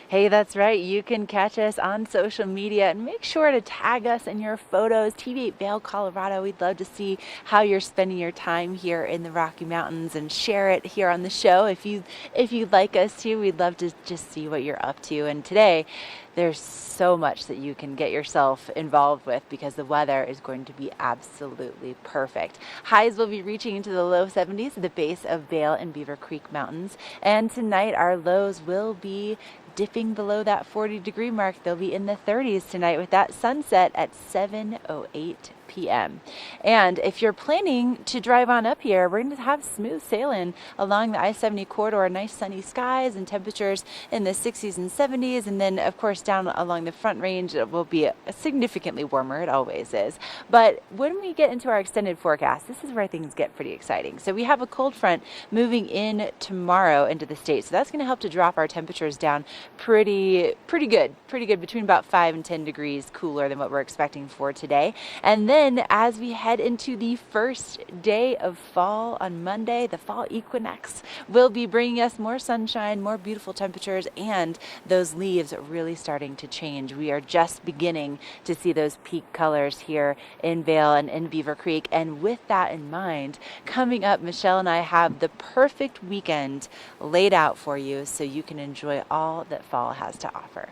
Hey, that's right. You can catch us on social media and make sure to tag us in your photos. TV8 Vail, Colorado. We'd love to see how you're spending your time here in the Rocky Mountains and share it here on the show. If you'd like us to, we'd love to just see what you're up to. And today, there's so much that you can get yourself involved with because the weather is going to be absolutely perfect. Highs will be reaching into the low 70s at the base of Vail and Beaver Creek Mountains. And tonight, our lows will be dipping below that 40-degree mark. They'll be in the 30s tonight with that sunset at 7:08 p.m. And if you're planning to drive on up here, we're going to have smooth sailing along the I-70 corridor, nice sunny skies and temperatures in the 60s and 70s. And then, of course, down along the Front Range, it will be significantly warmer. It always is. But when we get into our extended forecast, this is where things get pretty exciting. So we have a cold front moving in tomorrow into the state. So that's going to help to drop our temperatures down pretty good between about 5 and 10 degrees cooler than what we're expecting for today. And then then as we head into the first day of fall on Monday, the fall equinox will be bringing us more sunshine, more beautiful temperatures, and those leaves really starting to change. We are just beginning to see those peak colors here in Vail and in Beaver Creek. And with that in mind, coming up, Michelle and I have the perfect weekend laid out for you so you can enjoy all that fall has to offer.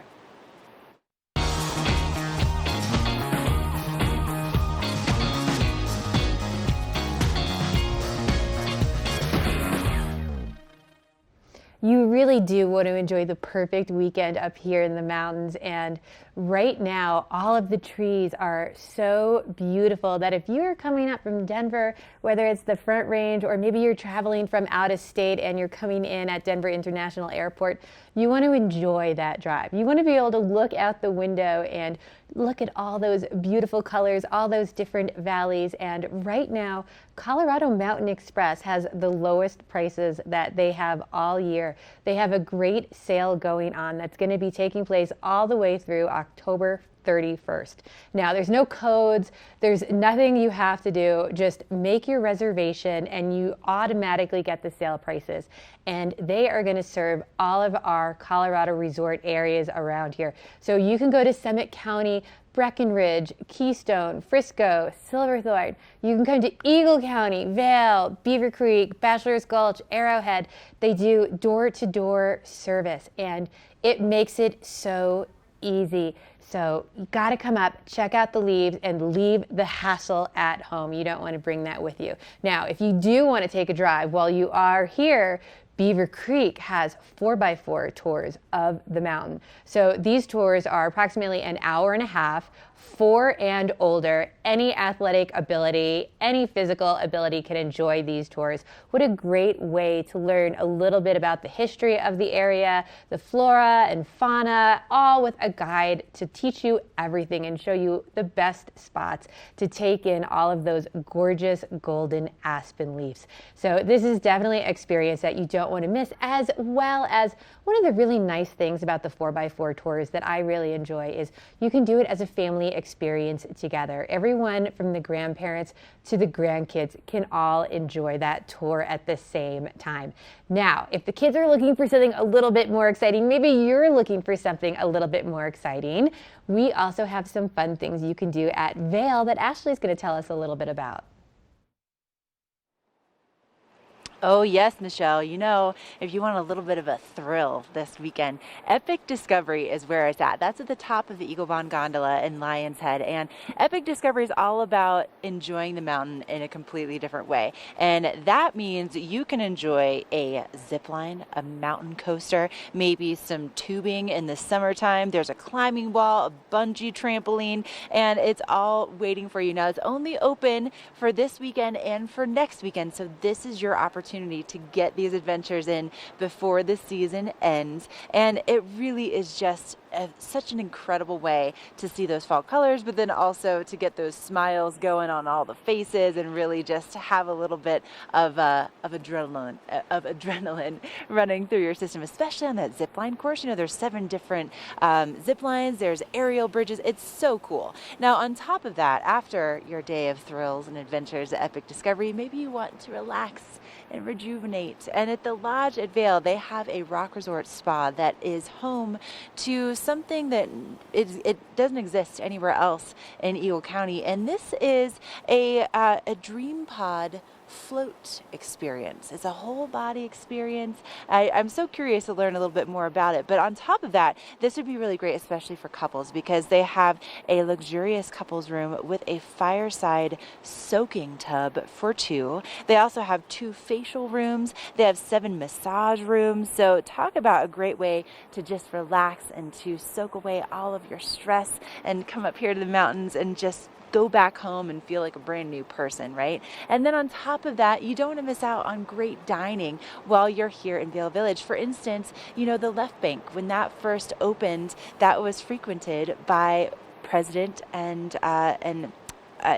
You really do want to enjoy the perfect weekend up here in the mountains. And right now, all of the trees are so beautiful that if you're coming up from Denver, whether it's the Front Range or maybe you're traveling from out of state and you're coming in at Denver International Airport, you want to enjoy that drive. You want to be able to look out the window and look at all those beautiful colors, all those different valleys. And right now, Colorado Mountain Express has the lowest prices that they have all year. They have a great sale going on that's going to be taking place all the way through October 31st. Now, there's no codes, there's nothing you have to do. Just make your reservation and you automatically get the sale prices. And they are going to serve all of our Colorado resort areas around here. So you can go to Summit County, Breckenridge, Keystone, Frisco, Silverthorne. You can come to Eagle County, Vail, Beaver Creek, Bachelor's Gulch, Arrowhead. They do door-to-door service, and it makes it so easy. So you got to come up, check out the leaves, and leave the hassle at home. You don't want to bring that with you. Now, if you do want to take a drive while you are here, Beaver Creek has 4x4 tours of the mountain. So these tours are approximately an hour and a half, 4 and older. Any athletic ability, any physical ability can enjoy these tours. What a great way to learn a little bit about the history of the area, the flora and fauna, all with a guide to teach you everything and show you the best spots to take in all of those gorgeous golden aspen leaves. So this is definitely an experience that you don't want to miss, as well as one of the really nice things about the 4x4 tours that I really enjoy is you can do it as a family experience together. Everyone from the grandparents to the grandkids can all enjoy that tour at the same time. Now, if the kids are looking for something a little bit more exciting, maybe you're looking for something a little bit more exciting, we also have some fun things you can do at Vail that Ashley's going to tell us a little bit about. Oh yes, Michelle. You know, if you want a little bit of a thrill this weekend, Epic Discovery is where it's at. That's at the top of the Eagle Bond Gondola in Lion's Head. And Epic Discovery is all about enjoying the mountain in a completely different way. And that means you can enjoy a zip line, a mountain coaster, maybe some tubing in the summertime. There's a climbing wall, a bungee trampoline, and it's all waiting for you. Now, it's only open for this weekend and for next weekend. So this is your opportunity to get these adventures in before the season ends. And it really is just such an incredible way to see those fall colors, but then also to get those smiles going on all the faces and really just have a little bit of adrenaline running through your system, especially on that zip line course. You know, there's 7 different zip lines, there's aerial bridges. It's so cool. Now, on top of that, after your day of thrills and adventures at Epic Discovery, maybe you want to relax and rejuvenate. And at the Lodge at Vail, they have a rock resort spa that is home to something that it doesn't exist anywhere else in Eagle County. And this is a dream pod float experience. It's a whole body experience. I'm so curious to learn a little bit more about it. But on top of that, this would be really great, especially for couples, because they have a luxurious couples room with a fireside soaking tub for 2. They also have 2 facial rooms. They have 7 massage rooms. So talk about a great way to just relax and to soak away all of your stress and come up here to the mountains and just go back home and feel like a brand new person, right? And then on top of that, you don't want to miss out on great dining while you're here in Vail Village. For instance, you know, the Left Bank, when that first opened, that was frequented by President and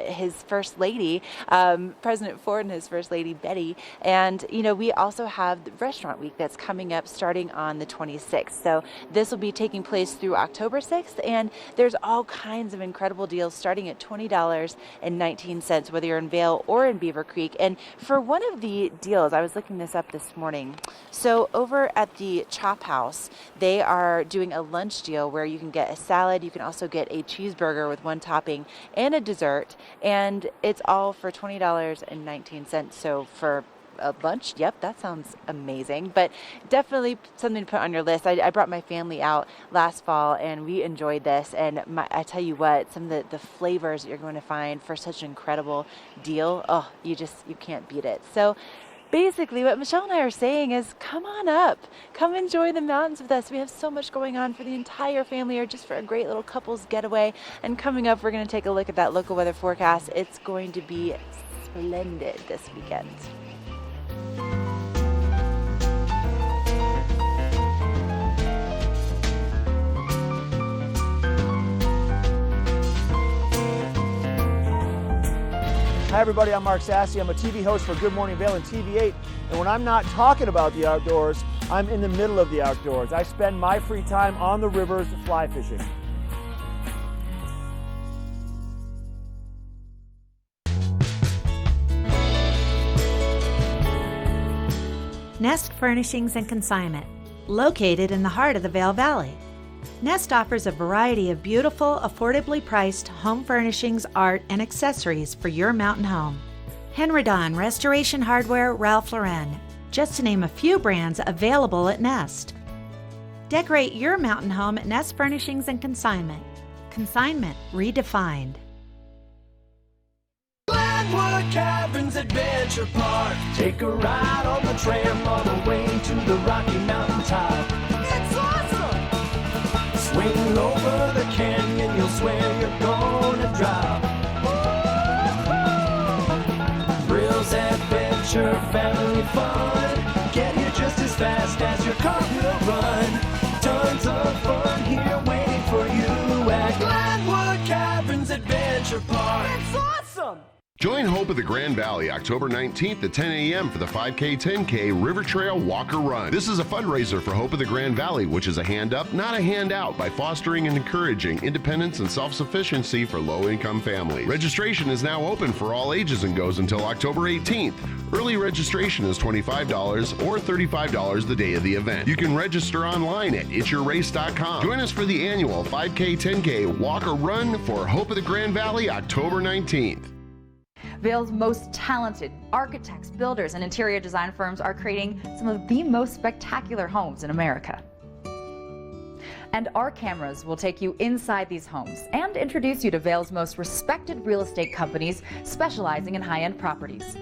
his First Lady, President Ford, and his First Lady Betty. And, we also have the Restaurant Week that's coming up starting on the 26th. So this will be taking place through October 6th, and there's all kinds of incredible deals starting at $20.19, whether you're in Vail or in Beaver Creek. And for one of the deals, I was looking this up this morning. So over at the Chop House, they are doing a lunch deal where you can get a salad, you can also get a cheeseburger with one topping and a dessert, and it's all for $20.19. So for a lunch, yep, that sounds amazing. But definitely something to put on your list. I brought my family out last fall and we enjoyed this, and I tell you what, some of the flavors that you're going to find for such an incredible deal, oh, you can't beat it. So basically what Michelle and I are saying is, come on up, come enjoy the mountains with us. We have so much going on for the entire family or just for a great little couples getaway. And coming up, we're going to take a look at that local weather forecast. It's going to be splendid this weekend. Hi everybody, I'm Mark Sassy. I'm a TV host for Good Morning Vail and TV8. And when I'm not talking about the outdoors, I'm in the middle of the outdoors. I spend my free time on the rivers fly fishing. Nest Furnishings and Consignment, located in the heart of the Vail Valley. Nest offers a variety of beautiful, affordably priced home furnishings, art, and accessories for your mountain home. Henridan, Restoration Hardware, Ralph Lauren, just to name a few brands available at Nest. Decorate your mountain home at Nest Furnishings and Consignment. Consignment redefined. Glenwood Caverns Adventure Park. Take a ride on the tram all the way to the Rocky Mountain top. It's awesome! Swing over the canyon, you'll swear you're gonna drop. Thrills, adventure, family fun. Get here just as fast as your car will run. Tons of fun here waiting for you at Glenwood Caverns Adventure Park. It's awesome! Join Hope of the Grand Valley October 19th at 10 a.m. for the 5K 10K River Trail Walker Run. This is a fundraiser for Hope of the Grand Valley, which is a hand up, not a handout, by fostering and encouraging independence and self-sufficiency for low-income families. Registration is now open for all ages and goes until October 18th. Early registration is $25 or $35 the day of the event. You can register online at itsyourrace.com. Join us for the annual 5K 10K Walker Run for Hope of the Grand Valley October 19th. Vail's most talented architects, builders, and interior design firms are creating some of the most spectacular homes in America. And our cameras will take you inside these homes and introduce you to Vail's most respected real estate companies specializing in high-end properties.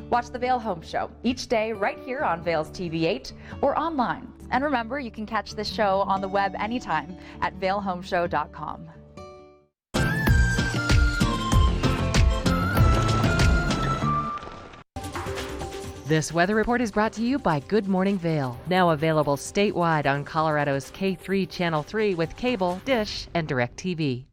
Watch the Vail Home Show each day right here on Vail's TV8 or online. And remember, you can catch this show on the web anytime at vailhomeshow.com. This weather report is brought to you by Good Morning Vail, now available statewide on Colorado's K3 Channel 3 with cable, dish, and DirecTV.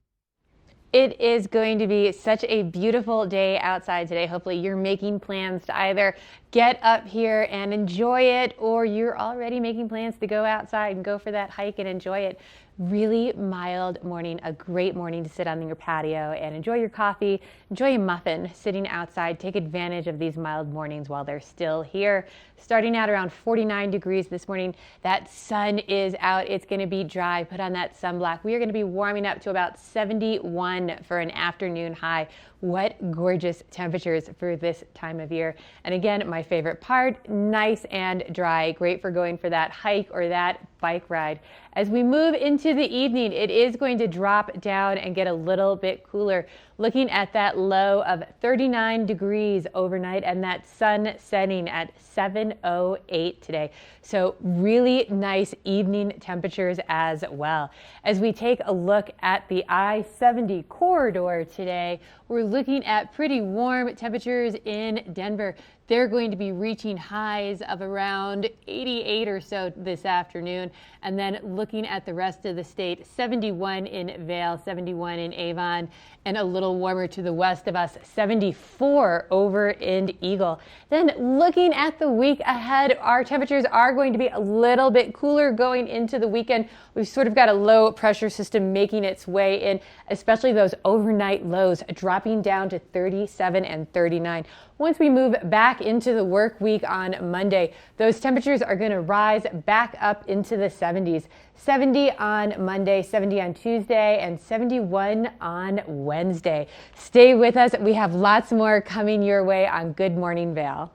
It is going to be such a beautiful day outside today. Hopefully you're making plans to either get up here and enjoy it, or you're already making plans to go outside and go for that hike and enjoy it. Really mild morning, a great morning to sit on your patio and enjoy your coffee, enjoy a muffin sitting outside. Take advantage of these mild mornings while they're still here. Starting out around 49 degrees this morning. That sun is out. It's going to be dry. Put on that sunblock. We are going to be warming up to about 71 for an afternoon high. What gorgeous temperatures for this time of year. And again, my favorite part, nice and dry. Great for going for that hike or that bike ride. As we move into the evening, it is going to drop down and get a little bit cooler. looking at that low of 39 degrees overnight and that sun setting at 7:08 today. So really nice evening temperatures as well. As we take a look at the I-70 corridor today, we're looking at pretty warm temperatures in Denver. They're going to be reaching highs of around 88 or so this afternoon. And then looking at the rest of the state, 71 in Vail, 71 in Avon, and a little warmer to the west of us, 74 over in Eagle. Then looking at the week ahead, our temperatures are going to be a little bit cooler going into the weekend. We've sort of got a low pressure system making its way in, especially those overnight lows dropping down to 37 and 39. Once we move back into the work week on Monday, those temperatures are going to rise back up into the 70s. 70 on Monday, 70 on Tuesday, and 71 on Wednesday. Stay with us. We have lots more coming your way on Good Morning Vail.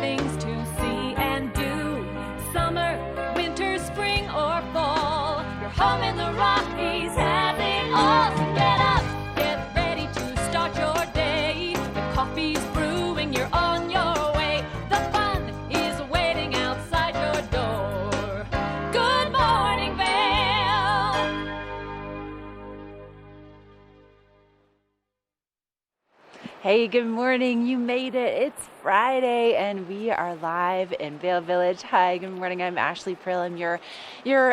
Things to see and do. Summer, winter, spring, or fall. Your home in the Rockies has it all. So get up, get ready to start your day. The coffee's brewing, you're on your way. The fun is waiting outside your door. Good morning, Vail. Hey, good morning. You made it. It's Friday and we are live in Vail Village. Hi, good morning. I'm Ashley Prill. I'm your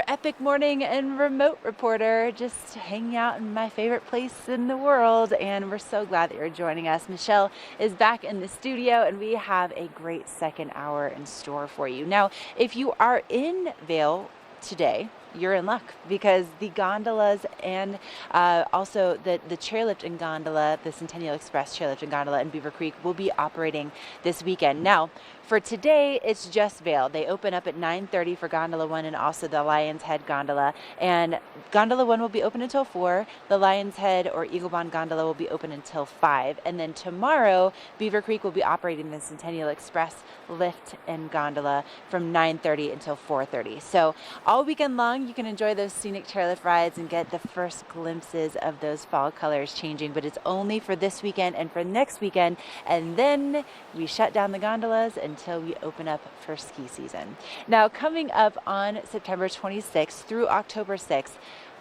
epic morning and remote reporter, just hanging out in my favorite place in the world. And we're so glad that you're joining us. Michelle is back in the studio and we have a great second hour in store for you. Now, if you are in Vail today, you're in luck because the gondolas and also the chairlift and gondola, the Centennial Express chairlift and gondola in Beaver Creek will be operating this weekend. Now, for today, it's just Vail. They open up at 9:30 for Gondola 1 and also the Lion's Head Gondola. And Gondola 1 will be open until 4. The Lion's Head or Eagle Bond Gondola will be open until 5. And then tomorrow, Beaver Creek will be operating the Centennial Express lift and gondola from 9:30 until 4:30. So all weekend long, you can enjoy those scenic chairlift rides and get the first glimpses of those fall colors changing. But it's only for this weekend and for next weekend. And then we shut down the gondolas until we open up for ski season. Now, coming up on September 26th through October 6th,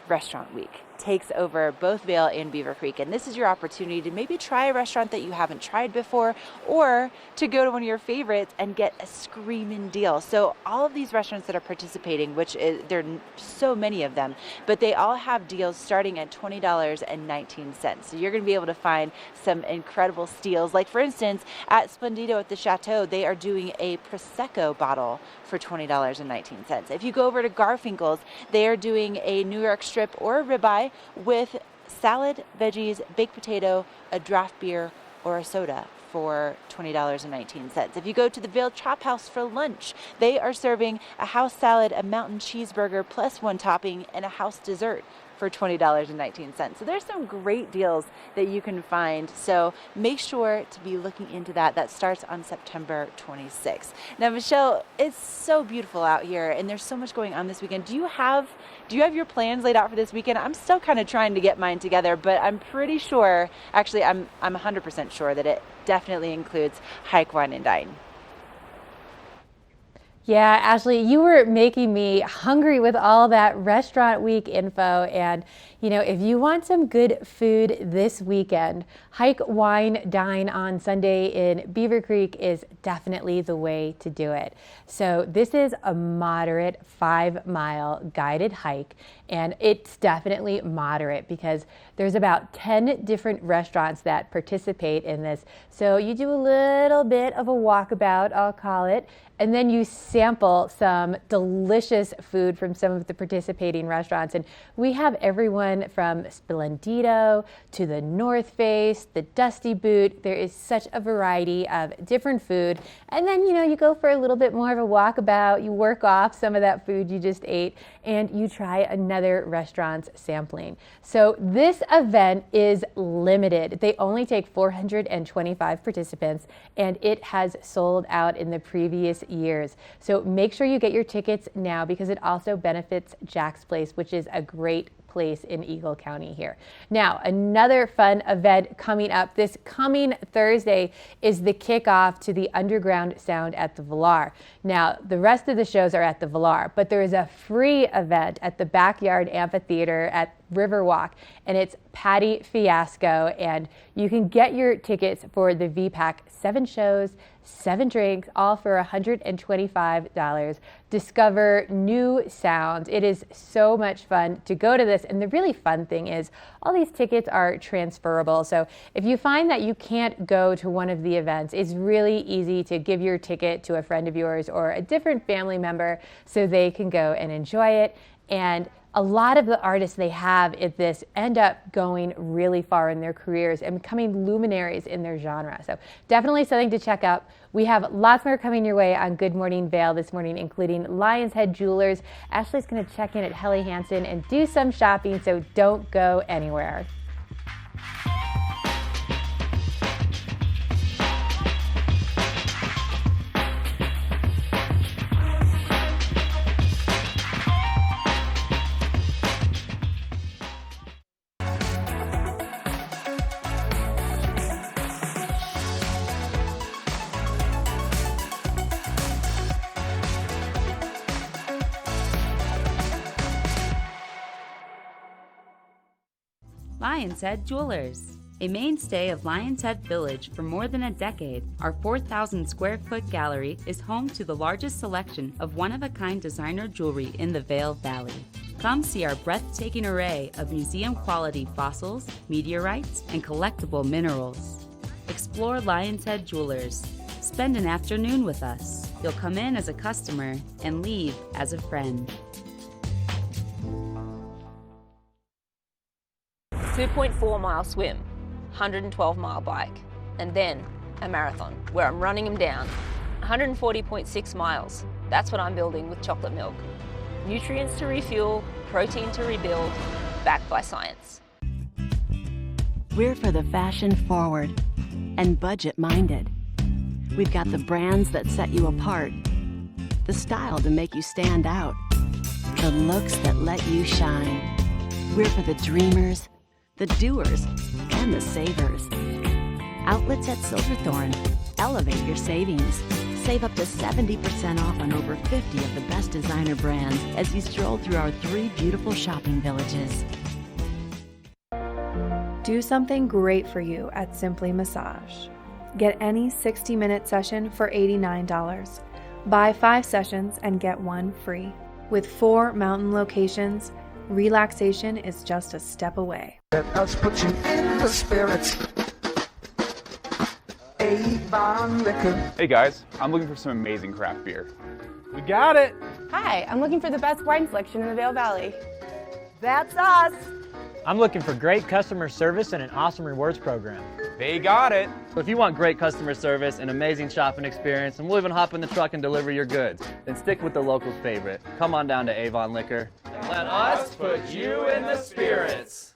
Restaurant Week takes over both Vail and Beaver Creek, and this is your opportunity to maybe try a restaurant that you haven't tried before, or to go to one of your favorites and get a screaming deal. So all of these restaurants that are participating, which is, there are so many of them, but they all have deals starting at $20.19. So you're going to be able to find some incredible steals. Like for instance, at Splendido at the Chateau, they are doing a Prosecco bottle for $20.19. If you go over to Garfinkel's, they are doing a New York strip or a ribeye with salad, veggies, baked potato, a draft beer, or a soda for $20.19. If you go to the Vail Chop House for lunch, they are serving a house salad, a mountain cheeseburger plus one topping, and a house dessert for $20.19. So there's some great deals that you can find. So make sure to be looking into that. That starts on September 26th. Now, Michelle, it's so beautiful out here and there's so much going on this weekend. Do you have your plans laid out for this weekend? I'm still kind of trying to get mine together, but I'm pretty sure, actually I'm 100% sure that it definitely includes hike, wine, and dine. Yeah, Ashley, you were making me hungry with all that Restaurant Week info. And, you know, if you want some good food this weekend, Hike, Wine, Dine on Sunday in Beaver Creek is definitely the way to do it. So this is a moderate 5-mile guided hike, and it's definitely moderate because there's about 10 different restaurants that participate in this. So you do a little bit of a walkabout, I'll call it, and then you sample some delicious food from some of the participating restaurants. And we have everyone from Splendito to the North Face, the Dusty Boot. There is such a variety of different food. And then, you go for a little bit more of a walkabout, you work off some of that food you just ate, and you try another restaurant's sampling. So this event is limited. They only take 425 participants, and it has sold out in the previous years. So make sure you get your tickets now, because it also benefits Jack's Place, which is a great place in Eagle County here. Now, another fun event coming up this coming Thursday is the kickoff to the Underground Sound at the Villar. Now, the rest of the shows are at the Villar, but there is a free event at the Backyard Amphitheater at Riverwalk, and it's Patty Fiasco, and you can get your tickets for the VPAC 7 shows, 7 drinks, all for $125. Discover new sounds. It is so much fun to go to this, and the really fun thing is all these tickets are transferable. So if you find that you can't go to one of the events, it's really easy to give your ticket to a friend of yours or a different family member so they can go and enjoy it. And a lot of the artists they have at this end up going really far in their careers and becoming luminaries in their genre. So definitely something to check out. We have lots more coming your way on Good Morning Vail this morning, including Lion's Head Jewelers. Ashley's going to check in at Helly Hansen and do some shopping, so don't go anywhere. Lion's Head Jewelers. A mainstay of Lion's Head Village for more than a decade, our 4,000 square foot gallery is home to the largest selection of one-of-a-kind designer jewelry in the Vail Valley. Come see our breathtaking array of museum-quality fossils, meteorites, and collectible minerals. Explore Lion's Head Jewelers. Spend an afternoon with us. You'll come in as a customer and leave as a friend. 2.4-mile swim, 112-mile bike, and then a marathon where I'm running them down. 140.6 miles. That's what I'm building with chocolate milk. Nutrients to refuel, protein to rebuild, backed by science. We're for the fashion forward and budget minded. We've got the brands that set you apart, the style to make you stand out, the looks that let you shine. We're for the dreamers, the doers, and the savers. Outlets at Silverthorne. Elevate your savings. Save up to 70% off on over 50 of the best designer brands as you stroll through our 3 beautiful shopping villages. Do something great for you at Simply Massage. Get any 60-minute session for $89. Buy 5 sessions and get 1 free. With 4 mountain locations, relaxation is just a step away. Let us put you in the spirits. Avon Liquor. Hey guys, I'm looking for some amazing craft beer. We got it! Hi, I'm looking for the best wine selection in the Vail Valley. That's us! I'm looking for great customer service and an awesome rewards program. They got it! So if you want great customer service, an amazing shopping experience, and we'll even hop in the truck and deliver your goods, then stick with the locals' favorite. Come on down to Avon Liquor. Let us put you in the spirits.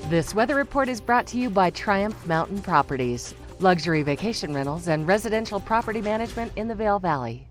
This weather report is brought to you by Triumph Mountain Properties, luxury vacation rentals and residential property management in the Vail Valley.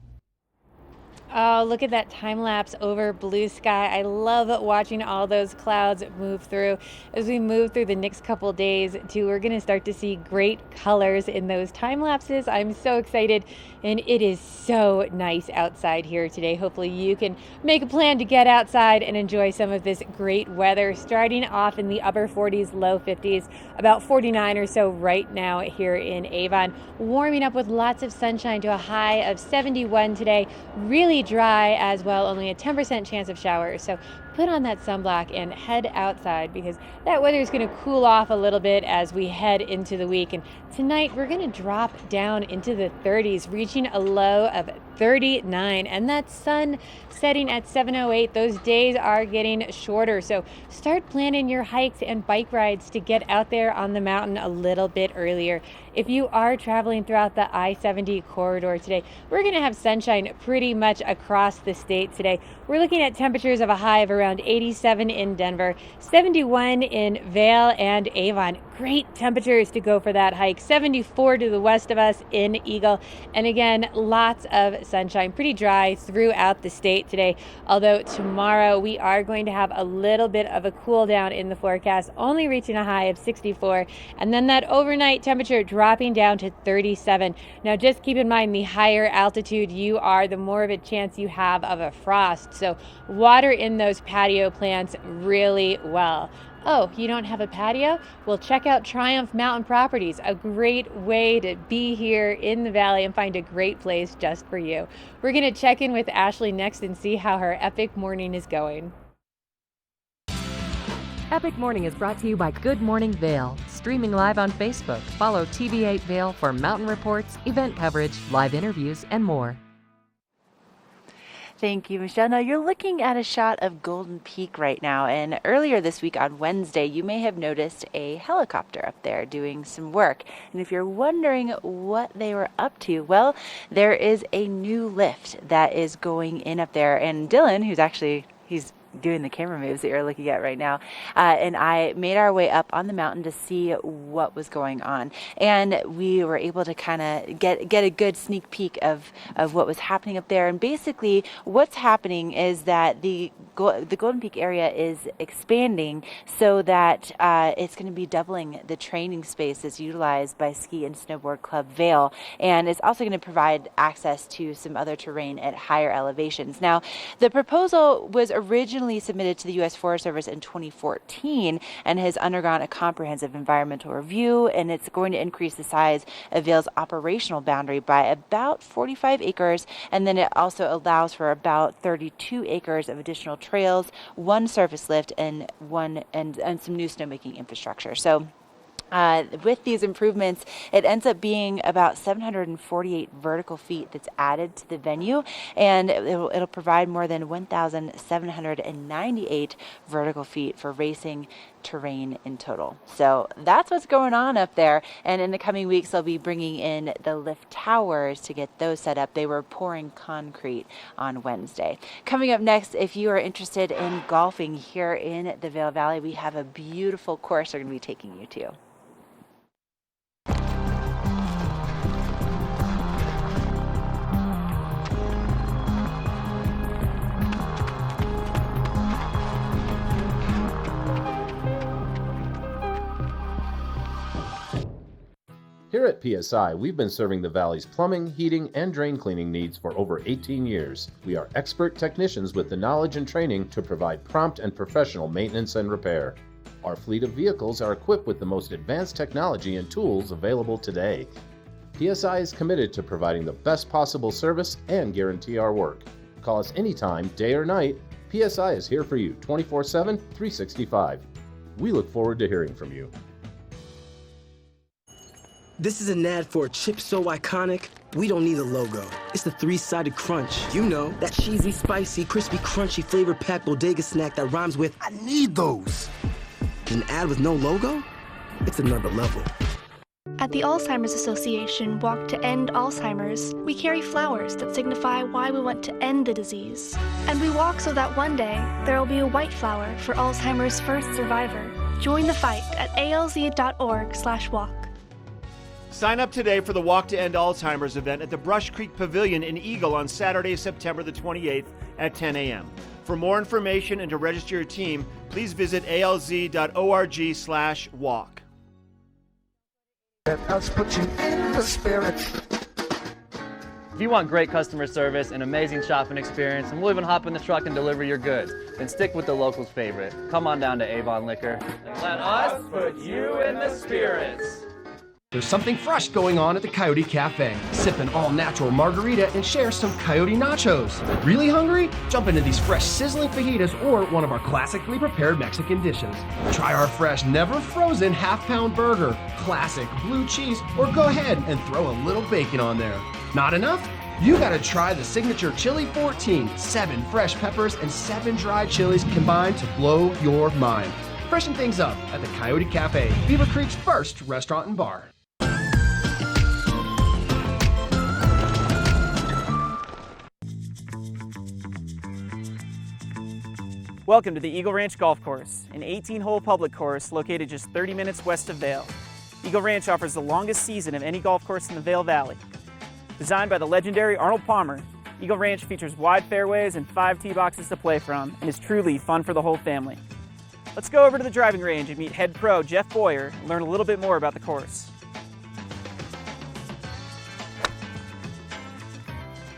Oh, look at that time lapse over blue sky. I love watching all those clouds move through. As we move through the next couple days, too, we're going to start to see great colors in those time lapses. I'm so excited, and it is so nice outside here today. Hopefully you can make a plan to get outside and enjoy some of this great weather, starting off in the upper 40s, low 50s, about 49 or so right now here in Avon. Warming up with lots of sunshine to a high of 71 today. Really dry as well, only a 10% chance of showers. So put on that sunblock and head outside, because that weather is going to cool off a little bit as we head into the week. And tonight we're going to drop down into the 30s, reaching a low of 39, and that sun setting at 7:08. Those days are getting shorter, so start planning your hikes and bike rides to get out there on the mountain a little bit earlier. If you are traveling throughout the I-70 corridor today, we're going to have sunshine pretty much across the state today. We're looking at temperatures of a high of around 87 in Denver, 71 in Vail and Avon. Great temperatures to go for that hike. 74 to the west of us in Eagle. And again, lots of sunshine. Pretty dry throughout the state today. Although tomorrow we are going to have a little bit of a cool down in the forecast, only reaching a high of 64. And then that overnight temperature dropping down to 37. Now just keep in mind, the higher altitude you are, the more of a chance you have of a frost. So water in those patio plants really well. Oh, you don't have a patio? Well, check out Triumph Mountain Properties, a great way to be here in the valley and find a great place just for you. We're going to check in with Ashley next and see how her epic morning is going. Epic Morning is brought to you by Good Morning Vail, streaming live on Facebook. Follow TV8 Vail for mountain reports, event coverage, live interviews, and more. Thank you, Michelle. Now you're looking at a shot of Golden Peak right now, and earlier this week on Wednesday, you may have noticed a helicopter up there doing some work. And if you're wondering what they were up to, well, there is a new lift that is going in up there, and Dylan, he's doing the camera moves that you're looking at right now, and I made our way up on the mountain to see what was going on, and we were able to kind of get a good sneak peek of what was happening up there. And basically what's happening is that the Golden Peak area is expanding so that it's going to be doubling the training space that's utilized by Ski and Snowboard Club Vail, and it's also going to provide access to some other terrain at higher elevations. Now, the proposal was originally submitted to the U.S. Forest Service in 2014 and has undergone a comprehensive environmental review, and it's going to increase the size of Vail's operational boundary by about 45 acres, and then it also allows for about 32 acres of additional trails, one surface lift, and some new snowmaking infrastructure. So with these improvements, it ends up being about 748 vertical feet that's added to the venue, and it'll provide more than 1,798 vertical feet for racing terrain in total. So that's what's going on up there, and in the coming weeks they'll be bringing in the lift towers to get those set up. They were pouring concrete on Wednesday. Coming up next, if you are interested in golfing here in the Vail Valley, we have a beautiful course we're going to be taking you to. Here at PSI, we've been serving the Valley's plumbing, heating, and drain cleaning needs for over 18 years. We are expert technicians with the knowledge and training to provide prompt and professional maintenance and repair. Our fleet of vehicles are equipped with the most advanced technology and tools available today. PSI is committed to providing the best possible service and guarantee our work. Call us anytime, day or night. PSI is here for you 24/7, 365. We look forward to hearing from you. This is an ad for a chip so iconic, we don't need a logo. It's the three-sided crunch. You know, that cheesy, spicy, crispy, crunchy, flavor-packed bodega snack that rhymes with, I need those. An ad with no logo? It's another level. At the Alzheimer's Association Walk to End Alzheimer's, we carry flowers that signify why we want to end the disease. And we walk so that one day, there will be a white flower for Alzheimer's first survivor. Join the fight at alz.org/walk. Sign up today for the Walk to End Alzheimer's event at the Brush Creek Pavilion in Eagle on Saturday, September the 28th at 10 a.m. For more information and to register your team, please visit alz.org/walk. Let us put you in the spirit. If you want great customer service and amazing shopping experience, and we'll even hop in the truck and deliver your goods, then stick with the locals' favorite. Come on down to Avon Liquor. Let us put you in the spirits. There's something fresh going on at the Coyote Cafe. Sip an all-natural margarita and share some Coyote nachos. Really hungry? Jump into these fresh sizzling fajitas or one of our classically prepared Mexican dishes. Try our fresh, never frozen half-pound burger, classic blue cheese, or go ahead and throw a little bacon on there. Not enough? You gotta try the signature Chili 14, 7 fresh peppers and 7 dried chilies combined to blow your mind. Freshen things up at the Coyote Cafe, Beaver Creek's first restaurant and bar. Welcome to the Eagle Ranch Golf Course, an 18-hole public course located just 30 minutes west of Vail. Eagle Ranch offers the longest season of any golf course in the Vail Valley. Designed by the legendary Arnold Palmer, Eagle Ranch features wide fairways and 5 tee boxes to play from and is truly fun for the whole family. Let's go over to the driving range and meet head pro Jeff Boyer and learn a little bit more about the course.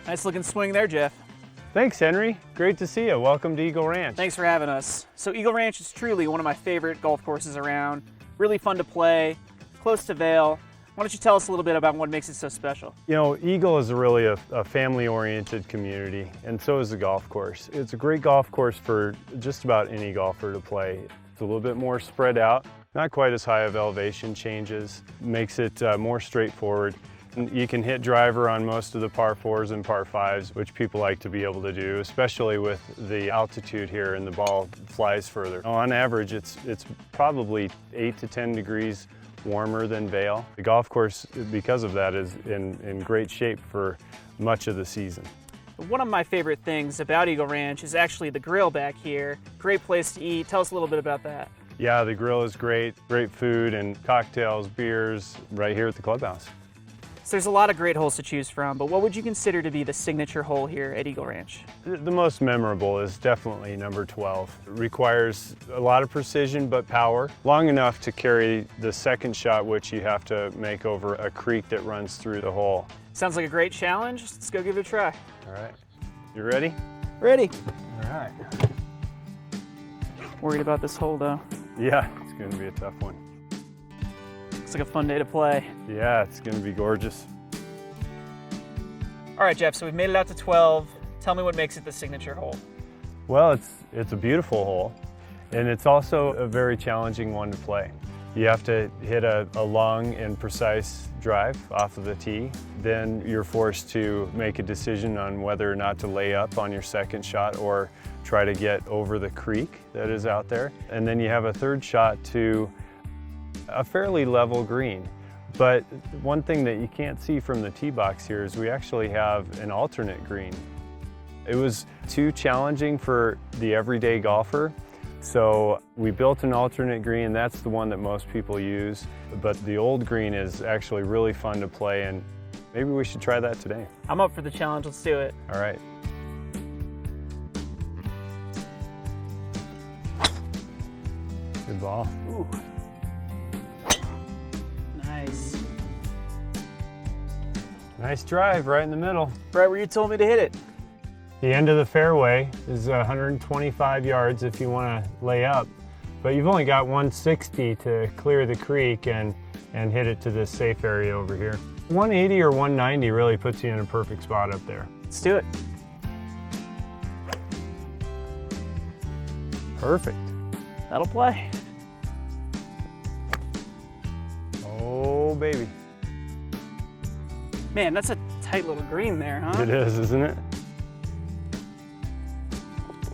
Nice looking swing there, Jeff. Thanks, Henry. Great to see you. Welcome to Eagle Ranch. Thanks for having us. So Eagle Ranch is truly one of my favorite golf courses around. Really fun to play, close to Vail. Why don't you tell us a little bit about what makes it so special? You know, Eagle is really a family-oriented community, and so is the golf course. It's a great golf course for just about any golfer to play. It's a little bit more spread out, not quite as high of elevation changes, makes it more straightforward. You can hit driver on most of the par 4s and par 5s, which people like to be able to do, especially with the altitude here and the ball flies further. On average, it's probably 8 to 10 degrees warmer than Vail. The golf course, because of that, is in great shape for much of the season. One of my favorite things about Eagle Ranch is actually the grill back here. Great place to eat. Tell us a little bit about that. Yeah, the grill is great. Great food and cocktails, beers right here at the clubhouse. So there's a lot of great holes to choose from, but what would you consider to be the signature hole here at Eagle Ranch? The most memorable is definitely number 12. It requires a lot of precision but power, long enough to carry the second shot, which you have to make over a creek that runs through the hole. Sounds like a great challenge. Let's go give it a try. All right. You ready? Ready. All right. Worried about this hole though. Yeah, it's going to be a tough one. Looks like a fun day to play. Yeah, it's going to be gorgeous. All right, Jeff, so we've made it out to 12. Tell me what makes it the signature hole. Well, it's a beautiful hole, and it's also a very challenging one to play. You have to hit a long and precise drive off of the tee. Then you're forced to make a decision on whether or not to lay up on your second shot or try to get over the creek that is out there. And then you have a third shot to a fairly level green. But one thing that you can't see from the tee box here is we actually have an alternate green. It was too challenging for the everyday golfer, so we built an alternate green. That's the one that most people use, but the old green is actually really fun to play, and maybe we should try that today. I'm up for the challenge. Let's do it. All right. Good ball. Ooh. Nice. Nice drive right in the middle. Right where you told me to hit it. The end of the fairway is 125 yards if you want to lay up, but you've only got 160 to clear the creek and hit it to this safe area over here. 180 or 190 really puts you in a perfect spot up there. Let's do it. Perfect. That'll play. Oh, baby. Man, that's a tight little green there, huh? It is, isn't it?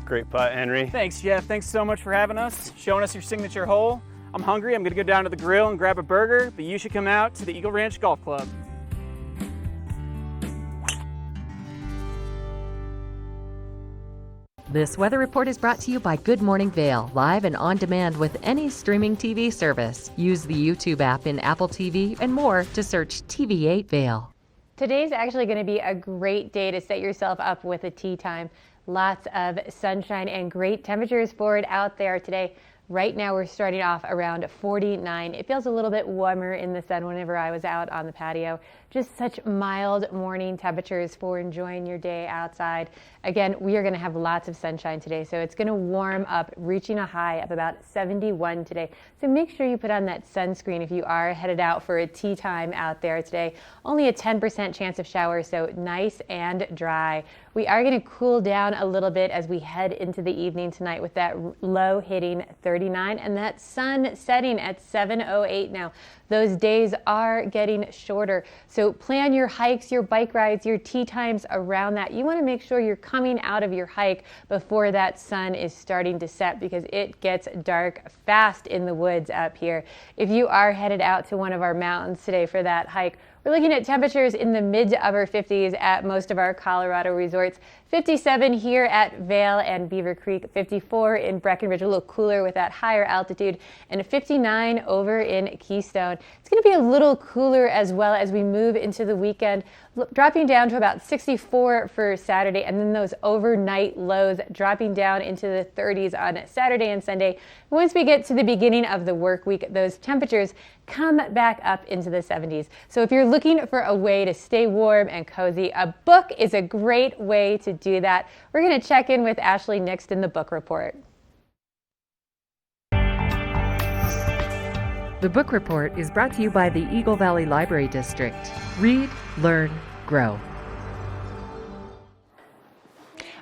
Great putt, Henry. Thanks, Jeff. Thanks so much for having us, showing us your signature hole. I'm hungry. I'm going to go down to the grill and grab a burger, but you should come out to the Eagle Ranch Golf Club. This weather report is brought to you by Good Morning Vail, live and on demand with any streaming TV service. Use the YouTube app in Apple TV and more to search TV8 Vail. Today's actually going to be a great day to set yourself up with a tea time. Lots of sunshine and great temperatures for it out there today. Right now we're starting off around 49. It feels a little bit warmer in the sun whenever I was out on the patio. Just such mild morning temperatures for enjoying your day outside. Again, we are going to have lots of sunshine today, so it's going to warm up, reaching a high of about 71 today. So make sure you put on that sunscreen if you are headed out for a tea time out there today. Only a 10% chance of showers, so nice and dry. We are going to cool down a little bit as we head into the evening tonight with that low hitting 39 and that sun setting at 7:08 now. Those days are getting shorter, so plan your hikes, your bike rides, your tea times around that. You want to make sure you're coming out of your hike before that sun is starting to set, because it gets dark fast in the woods up here. If you are headed out to one of our mountains today for that hike, we're looking at temperatures in the mid to upper 50s at most of our Colorado resorts. 57 here at Vail and Beaver Creek, 54 in Breckenridge, a little cooler with that higher altitude, and 59 over in Keystone. It's going to be a little cooler as well as we move into the weekend, dropping down to about 64 for Saturday, and then those overnight lows dropping down into the 30s on Saturday and Sunday. Once we get to the beginning of the work week, those temperatures come back up into the 70s. So if you're looking for a way to stay warm and cozy, a book is a great way to do that. We're going to check in with Ashley next in the book report. The book report is brought to you by the Eagle Valley Library District. Read, learn, grow.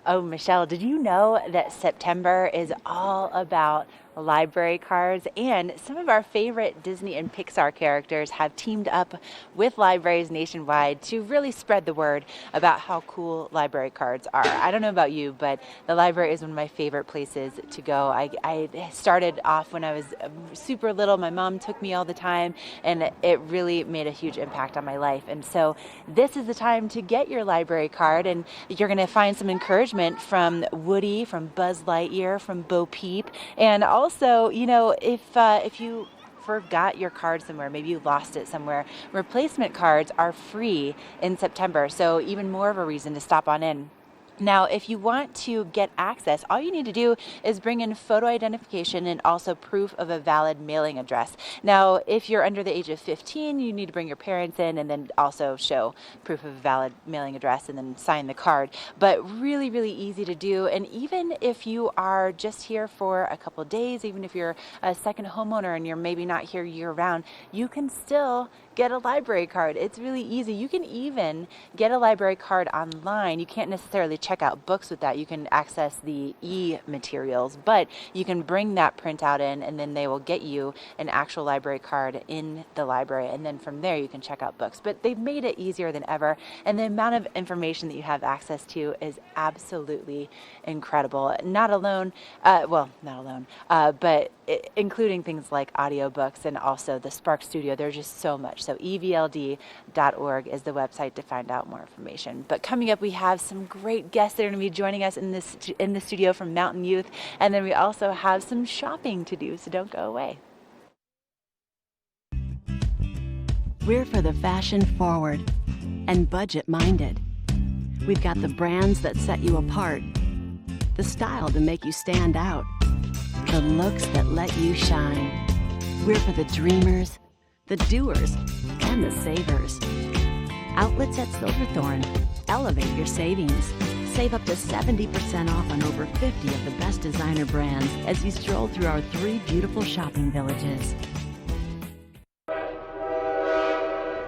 Oh, Michelle, did you know that September is all about library cards? And some of our favorite Disney and Pixar characters have teamed up with libraries nationwide to really spread the word about how cool library cards are. I don't know about you, but the library is one of my favorite places to go. I started off when I was super little. My mom took me all the time, and it really made a huge impact on my life. And so this is the time to get your library card, and you're going to find some encouragement from Woody, from Buzz Lightyear, from Bo Peep, and also, you know, if you forgot your card somewhere, maybe you lost it somewhere, replacement cards are free in September, so even more of a reason to stop on in. Now, if you want to get access, all you need to do is bring in photo identification and also proof of a valid mailing address. Now, if you're under the age of 15, you need to bring your parents in and then also show proof of a valid mailing address and then sign the card. But really, really easy to do. And even if you are just here for a couple days, even if you're a second homeowner and you're maybe not here year round, you can still get a library card. It's really easy. You can even get a library card online. You can't necessarily check out books with that. You can access the e-materials, but you can bring that printout in and then they will get you an actual library card in the library, and then from there you can check out books. But they've made it easier than ever, and the amount of information that you have access to is absolutely incredible. Not alone, but including things like audiobooks and also the Spark Studio. There's just so much. So evld.org is the website to find out more information. But coming up, we have some great guests that are going to be joining us in the studio from Mountain Youth, and then we also have some shopping to do, so don't go away. We're for the fashion forward and budget minded. We've got the brands that set you apart, the style to make you stand out, the looks that let you shine. We're for the dreamers, the doers, and the savers. Outlets at Silverthorne. Elevate your savings. Save up to 70% off on over 50 of the best designer brands as you stroll through our 3 beautiful shopping villages.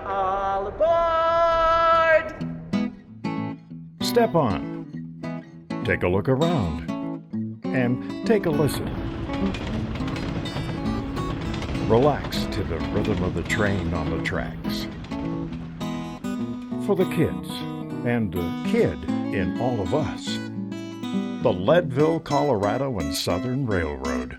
All aboard! Step on. Take a look around. And take a listen. Relax to the rhythm of the train on the tracks. For the kids, and the kid in all of us. The Leadville, Colorado and Southern Railroad.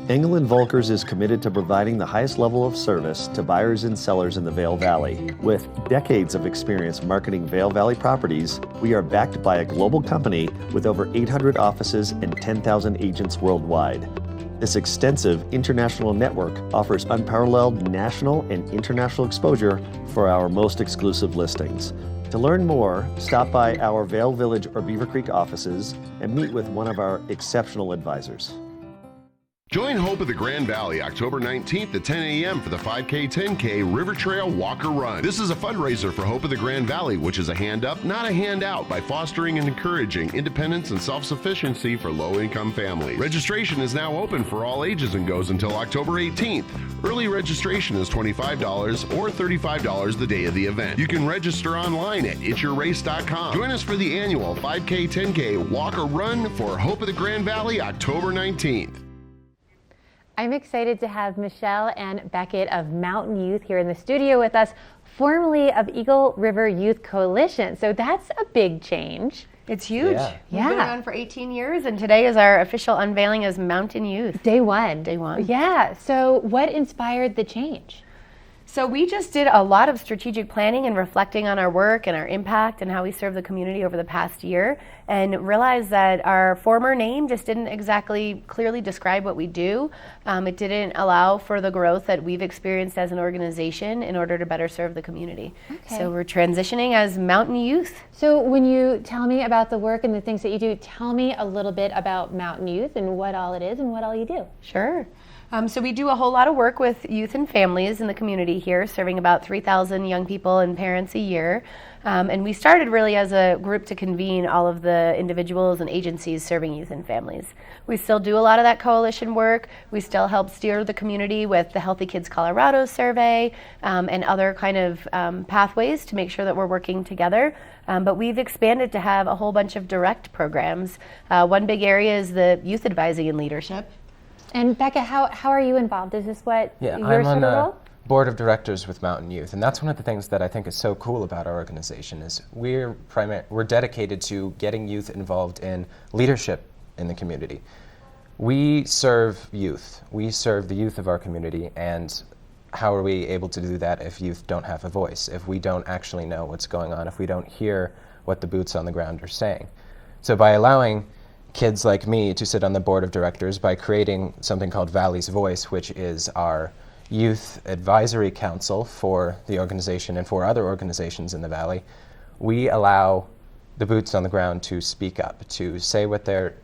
Engel & Volkers is committed to providing the highest level of service to buyers and sellers in the Vail Valley. With decades of experience marketing Vail Valley properties, we are backed by a global company with over 800 offices and 10,000 agents worldwide. This extensive international network offers unparalleled national and international exposure for our most exclusive listings. To learn more, stop by our Vail Village or Beaver Creek offices and meet with one of our exceptional advisors. Join Hope of the Grand Valley October 19th at 10 a.m. for the 5K 10K River Trail Walker Run. This is a fundraiser for Hope of the Grand Valley, which is a hand up, not a handout, by fostering and encouraging independence and self-sufficiency for low-income families. Registration is now open for all ages and goes until October 18th. Early registration is $25 or $35 the day of the event. You can register online at itsyourrace.com. Join us for the annual 5K 10K Walker Run for Hope of the Grand Valley October 19th. I'm excited to have Michelle and Beckett of Mountain Youth here in the studio with us, formerly of Eagle River Youth Coalition. So that's a big change. It's huge. Yeah. We've been around for 18 years, and today is our official unveiling as Mountain Youth. Day one. Day one. Yeah. So what inspired the change? So we just did a lot of strategic planning and reflecting on our work and our impact and how we serve the community over the past year, and realized that our former name just didn't exactly clearly describe what we do. It didn't allow for the growth that we've experienced as an organization in order to better serve the community. Okay. So we're transitioning as Mountain Youth. So when you tell me about the work and the things that you do, tell me a little bit about Mountain Youth and what all it is and what all you do. Sure. So we do a whole lot of work with youth and families in the community here, serving about 3,000 young people and parents a year. And we started really as a group to convene all of the individuals and agencies serving youth and families. We still do a lot of that coalition work. We still help steer the community with the Healthy Kids Colorado survey and other kind of pathways to make sure that we're working together. But we've expanded to have a whole bunch of direct programs. One big area is the youth advising and leadership. And Becca, how are you involved? Is this what Yeah, your I'm sort on of the role? board of directors with Mountain Youth, and that's one of the things that I think is so cool about our organization is we're dedicated to getting youth involved in leadership in the community. We serve youth. We serve the youth of our community, and how are we able to do that if youth don't have a voice, if we don't actually know what's going on, if we don't hear what the boots on the ground are saying? So by allowing kids like me to sit on the board of directors, by creating something called Valley's Voice, which is our youth advisory council for the organization and for other organizations in the Valley, we allow the boots on the ground to speak up, to say what they're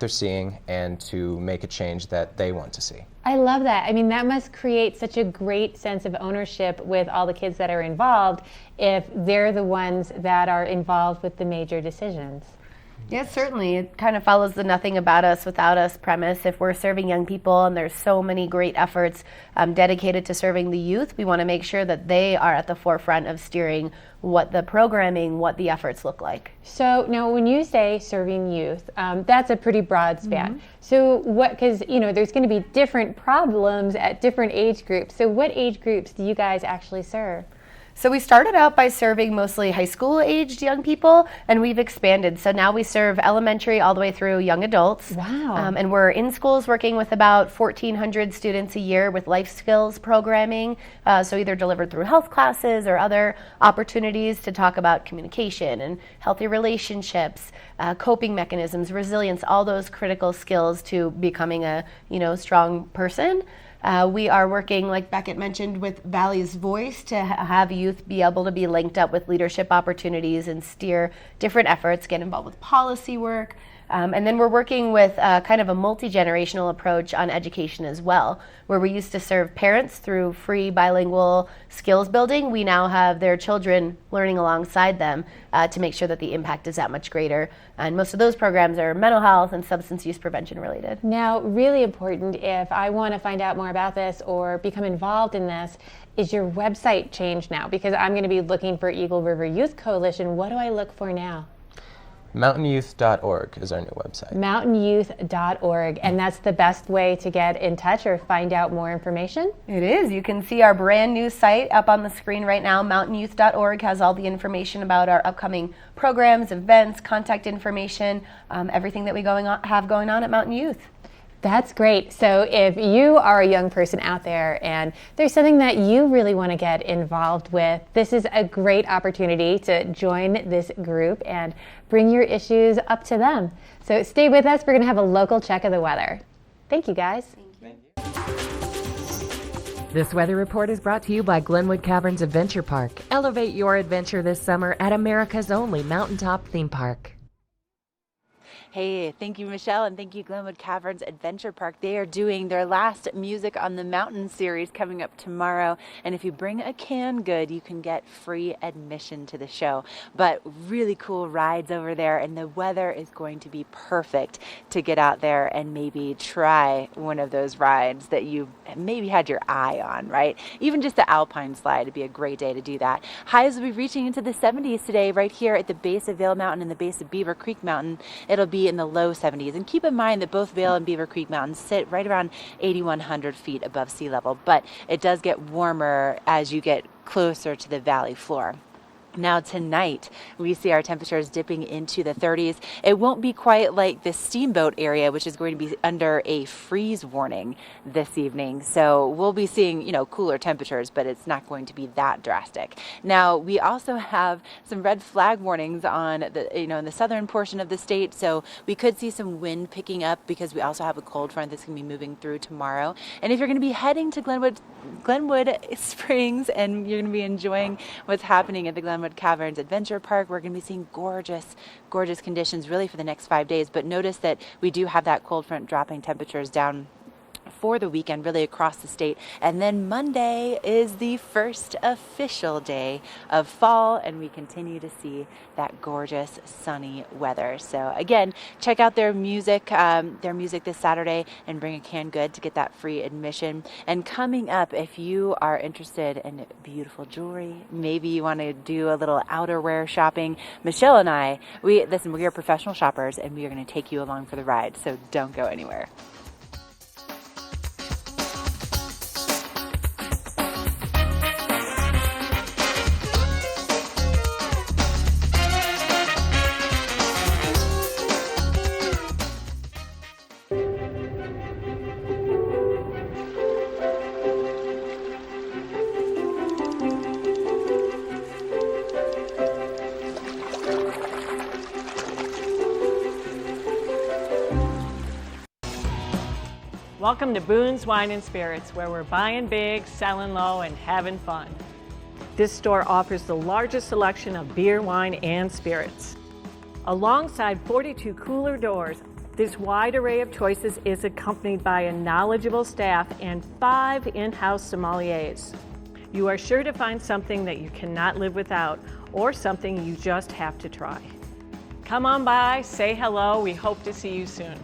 seeing, and to make a change that they want to see. I love that. I mean, that must create such a great sense of ownership with all the kids that are involved if they're the ones that are involved with the major decisions. Yes, certainly. It kind of follows the nothing about us without us premise. If we're serving young people and there's so many great efforts dedicated to serving the youth, we want to make sure that they are at the forefront of steering what the programming, what the efforts look like. So now when you say serving youth, that's a pretty broad span. Mm-hmm. So because there's going to be different problems at different age groups. So what age groups do you guys actually serve? So we started out by serving mostly high school aged young people, and we've expanded. So now we serve elementary all the way through young adults. Wow. And we're in schools working with about 1,400 students a year with life skills programming. So either delivered through health classes or other opportunities to talk about communication and healthy relationships, coping mechanisms, resilience, all those critical skills to becoming a strong person. We are working, like Beckett mentioned, with Valley's Voice to have youth be able to be linked up with leadership opportunities and steer different efforts, get involved with policy work. And then we're working with kind of a multi-generational approach on education as well, where we used to serve parents through free bilingual skills building. We now have their children learning alongside them to make sure that the impact is that much greater. And most of those programs are mental health and substance use prevention related. Now, really important, if I want to find out more about this or become involved in this, is your website changed now? Because I'm going to be looking for Eagle River Youth Coalition. What do I look for now? MountainYouth.org is our new website. MountainYouth.org, and that's the best way to get in touch or find out more information? It is. You can see our brand new site up on the screen right now. MountainYouth.org has all the information about our upcoming programs, events, contact information, everything that we have going on at Mountain Youth. That's great. So if you are a young person out there and there's something that you really want to get involved with, this is a great opportunity to join this group and bring your issues up to them. So stay with us. We're going to have a local check of the weather. Thank you, guys. This weather report is brought to you by Glenwood Caverns Adventure Park. Elevate your adventure this summer at America's only mountaintop theme park. Hey, thank you, Michelle, and thank you, Glenwood Caverns Adventure Park. They are doing their last Music on the Mountain series coming up tomorrow. And if you bring a canned good, you can get free admission to the show. But really cool rides over there, and the weather is going to be perfect to get out there and maybe try one of those rides that you maybe had your eye on, right? Even just the Alpine slide would be a great day to do that. Highs will be reaching into the 70s today right here at the base of Vail Mountain and the base of Beaver Creek Mountain. It'll be in the low 70s. And keep in mind that both Vail and Beaver Creek Mountains sit right around 8,100 feet above sea level, but it does get warmer as you get closer to the valley floor. Now tonight, we see our temperatures dipping into the 30s. It won't be quite like the Steamboat area, which is going to be under a freeze warning this evening. So we'll be seeing, cooler temperatures, but it's not going to be that drastic. Now, we also have some red flag warnings on the, in the southern portion of the state. So we could see some wind picking up because we also have a cold front that's going to be moving through tomorrow. And if you're going to be heading to Glenwood Springs and you're going to be enjoying what's happening at the Glenwood Caverns Adventure Park, we're going to be seeing gorgeous conditions really for the next 5 days. But notice that we do have that cold front dropping temperatures down for the weekend really across the state. And then Monday is the first official day of fall, and we continue to see that gorgeous sunny weather. So again, check out their music this Saturday and bring a canned good to get that free admission. And coming up, if you are interested in beautiful jewelry, maybe you want to do a little outerwear shopping, Michelle and I, we are professional shoppers, and we are going to take you along for the ride. So don't go anywhere. Welcome to Boone's Wine and Spirits, where we're buying big, selling low, and having fun. This store offers the largest selection of beer, wine, and spirits. Alongside 42 cooler doors, this wide array of choices is accompanied by a knowledgeable staff and 5 in-house sommeliers. You are sure to find something that you cannot live without, or something you just have to try. Come on by, say hello, we hope to see you soon.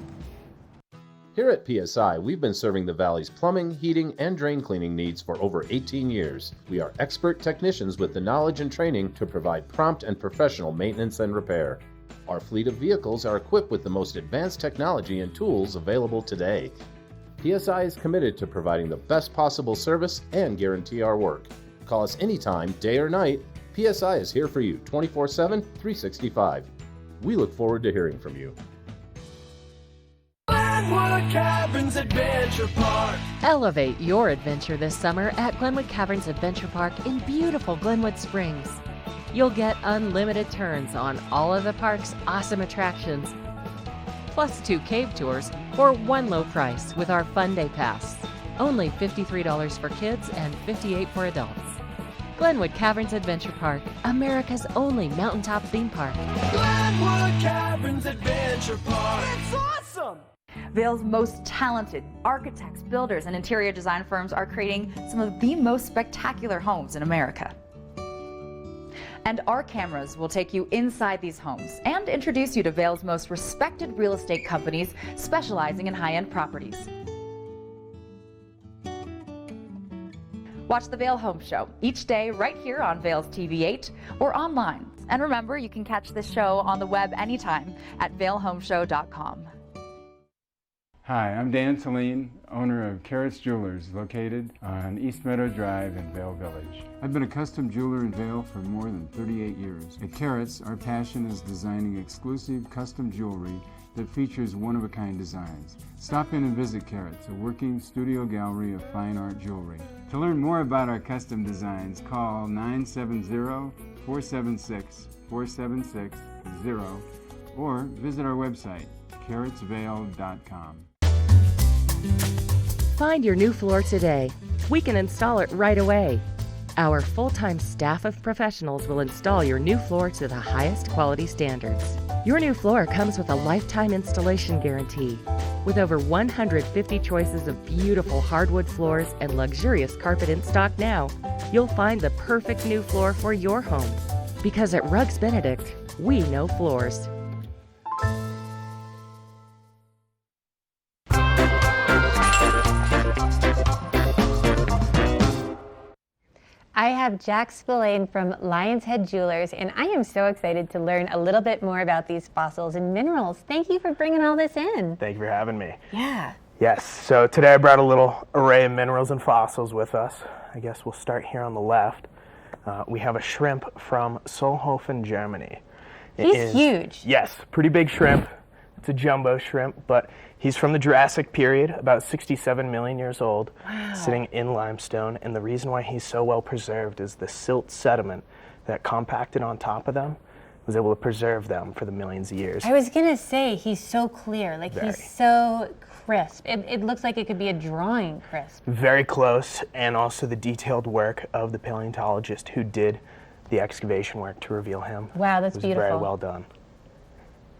Here at PSI, we've been serving the Valley's plumbing, heating, and drain cleaning needs for over 18 years. We are expert technicians with the knowledge and training to provide prompt and professional maintenance and repair. Our fleet of vehicles are equipped with the most advanced technology and tools available today. PSI is committed to providing the best possible service and guarantee our work. Call us anytime, day or night. PSI is here for you 24/7, 365. We look forward to hearing from you. Glenwood Caverns Adventure Park. Elevate your adventure this summer at Glenwood Caverns Adventure Park in beautiful Glenwood Springs. You'll get unlimited turns on all of the park's awesome attractions, plus 2 cave tours for one low price with our Fun Day Pass. Only $53 for kids and $58 for adults. Glenwood Caverns Adventure Park, America's only mountaintop theme park. Glenwood Caverns Adventure Park. It's awesome! Vail's most talented architects, builders, and interior design firms are creating some of the most spectacular homes in America. And our cameras will take you inside these homes and introduce you to Vail's most respected real estate companies specializing in high-end properties. Watch the Vail Home Show each day right here on Vail's TV8 or online. And remember, you can catch this show on the web anytime at vailhomeshow.com. Hi, I'm Dan Saline, owner of Carrots Jewelers, located on East Meadow Drive in Vail Village. I've been a custom jeweler in Vail for more than 38 years. At Carrots, our passion is designing exclusive custom jewelry that features one-of-a-kind designs. Stop in and visit Carrots, a working studio gallery of fine art jewelry. To learn more about our custom designs, call 970-476-4760 or visit our website, carrotsvale.com. Find your new floor today. We can install it right away. Our full-time staff of professionals will install your new floor to the highest quality standards. Your new floor comes with a lifetime installation guarantee. With over 150 choices of beautiful hardwood floors and luxurious carpet in stock now, you'll find the perfect new floor for your home. Because at Rugs Benedict, we know floors. I have Jack Spillane from Lion's Head Jewelers, and I am so excited to learn a little bit more about these fossils and minerals. Thank you for bringing all this in. Thank you for having me. Yeah. Yes, so today I brought a little array of minerals and fossils with us. I guess we'll start here on the left. We have a shrimp from Solhofen, Germany. He's huge. Yes, pretty big shrimp. It's a jumbo shrimp, but he's from the Jurassic period, about 67 million years old, sitting in limestone. And the reason why he's so well preserved is the silt sediment that compacted on top of them was able to preserve them for the millions of years. I was going to say, he's so clear. Like, Very. he's so crisp. It looks like it could be a drawing crisp. Very close, and also the detailed work of the paleontologist who did the excavation work to reveal him. Wow, that's was beautiful. Very well done.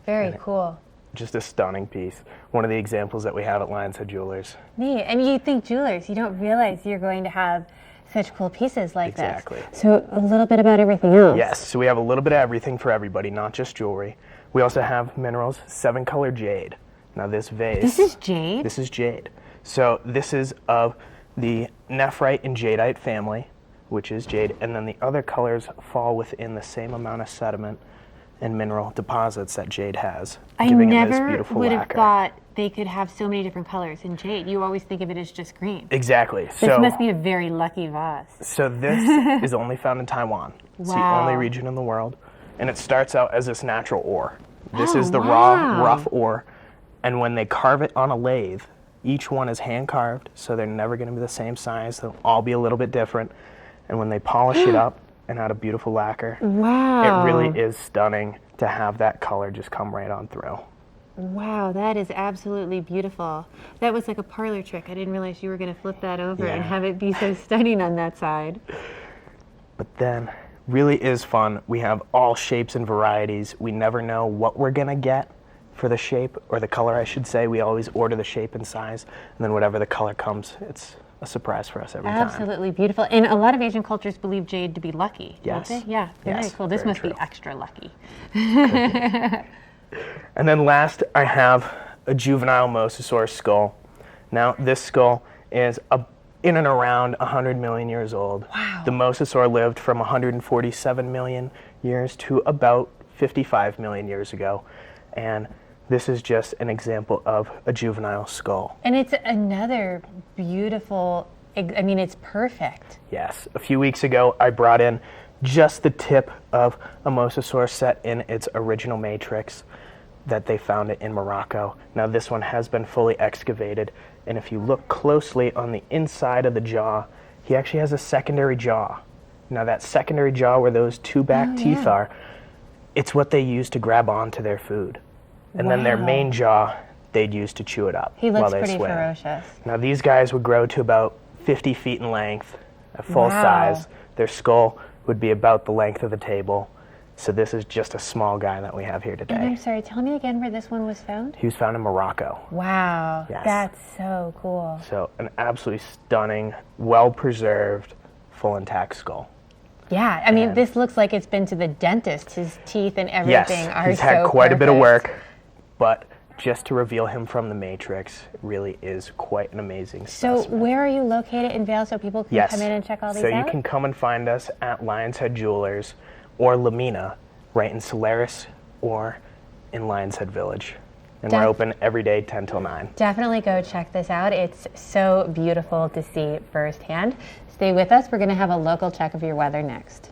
Very cool. Just a stunning piece. One of the examples that we have at Lion's Head Jewelers. Neat. And you think jewelers, you don't realize you're going to have such cool pieces like Exactly. this. So a little bit about everything else. Yes, so we have a little bit of everything for everybody, not just jewelry. We also have minerals, 7-color jade. Now this vase. This is jade? This is jade. So this is of the nephrite and jadeite family, which is jade, and then the other colors fall within the same amount of sediment and mineral deposits that jade has, giving it this never beautiful would have lacquer. thought they could have so many different colors in jade. You always think of it as just green. Exactly. This must be a very lucky vase. So this is only found in Taiwan. It's the only region in the world, and it starts out as this natural ore. This is the raw, rough ore, and when they carve it on a lathe, each one is hand carved, so they're never going to be the same size. They'll all be a little bit different, and when they polish it up and add a beautiful lacquer, Wow. it really is stunning to have that color just come right on through. Wow, that is absolutely beautiful. That was like a parlor trick. I didn't realize you were going to flip that over and Yeah. have it be so stunning on that side. But then, really is fun. We have all shapes and varieties. We never know what we're going to get for the shape, or the color, I should say. We always order the shape and size, and then whatever the color comes, it's a surprise for us every time. Absolutely beautiful. And a lot of Asian cultures believe jade to be lucky, Yes. don't they? Yeah, very Yes, cool. This very must true. be extra lucky. And then last, I have a juvenile mosasaur skull. Now, this skull is in and around 100 million years old. Wow. The mosasaur lived from 147 million years to about 55 million years ago. And this is just an example of a juvenile skull. And it's another beautiful, I mean, it's perfect. Yes. A few weeks ago, I brought in just the tip of a mosasaur set in its original matrix that they found it in Morocco. Now this one has been fully excavated, and if you look closely on the inside of the jaw, he actually has a secondary jaw. Now that secondary jaw where those two back teeth are, it's what they use to grab onto their food. And then their Wow. main jaw, they'd use to chew it up He while looks they pretty swim. ferocious. Now these guys would grow to about 50 feet in length, at full Wow. size. Their skull would be about the length of the table. So this is just a small guy that we have here today. And I'm sorry, tell me again where this one was found? He was found in Morocco. Wow, Yes. that's so cool. So an absolutely stunning, well-preserved, full intact skull. Yeah, I mean, this looks like it's been to the dentist. His teeth and everything Yes, are he's had so quite a bit of perfect. work, but just to reveal him from the Matrix really is quite an amazing So specimen. where are you located in Vail so people can Yes. come in and check all these so out? you can come and find us at Lion's Head Jewelers or Lamina, right in Solaris or in Lion's Head Village. And we're open every day 10 till 9. Definitely go check this out. It's so beautiful to see firsthand. Stay with us. We're going to have a local check of your weather next.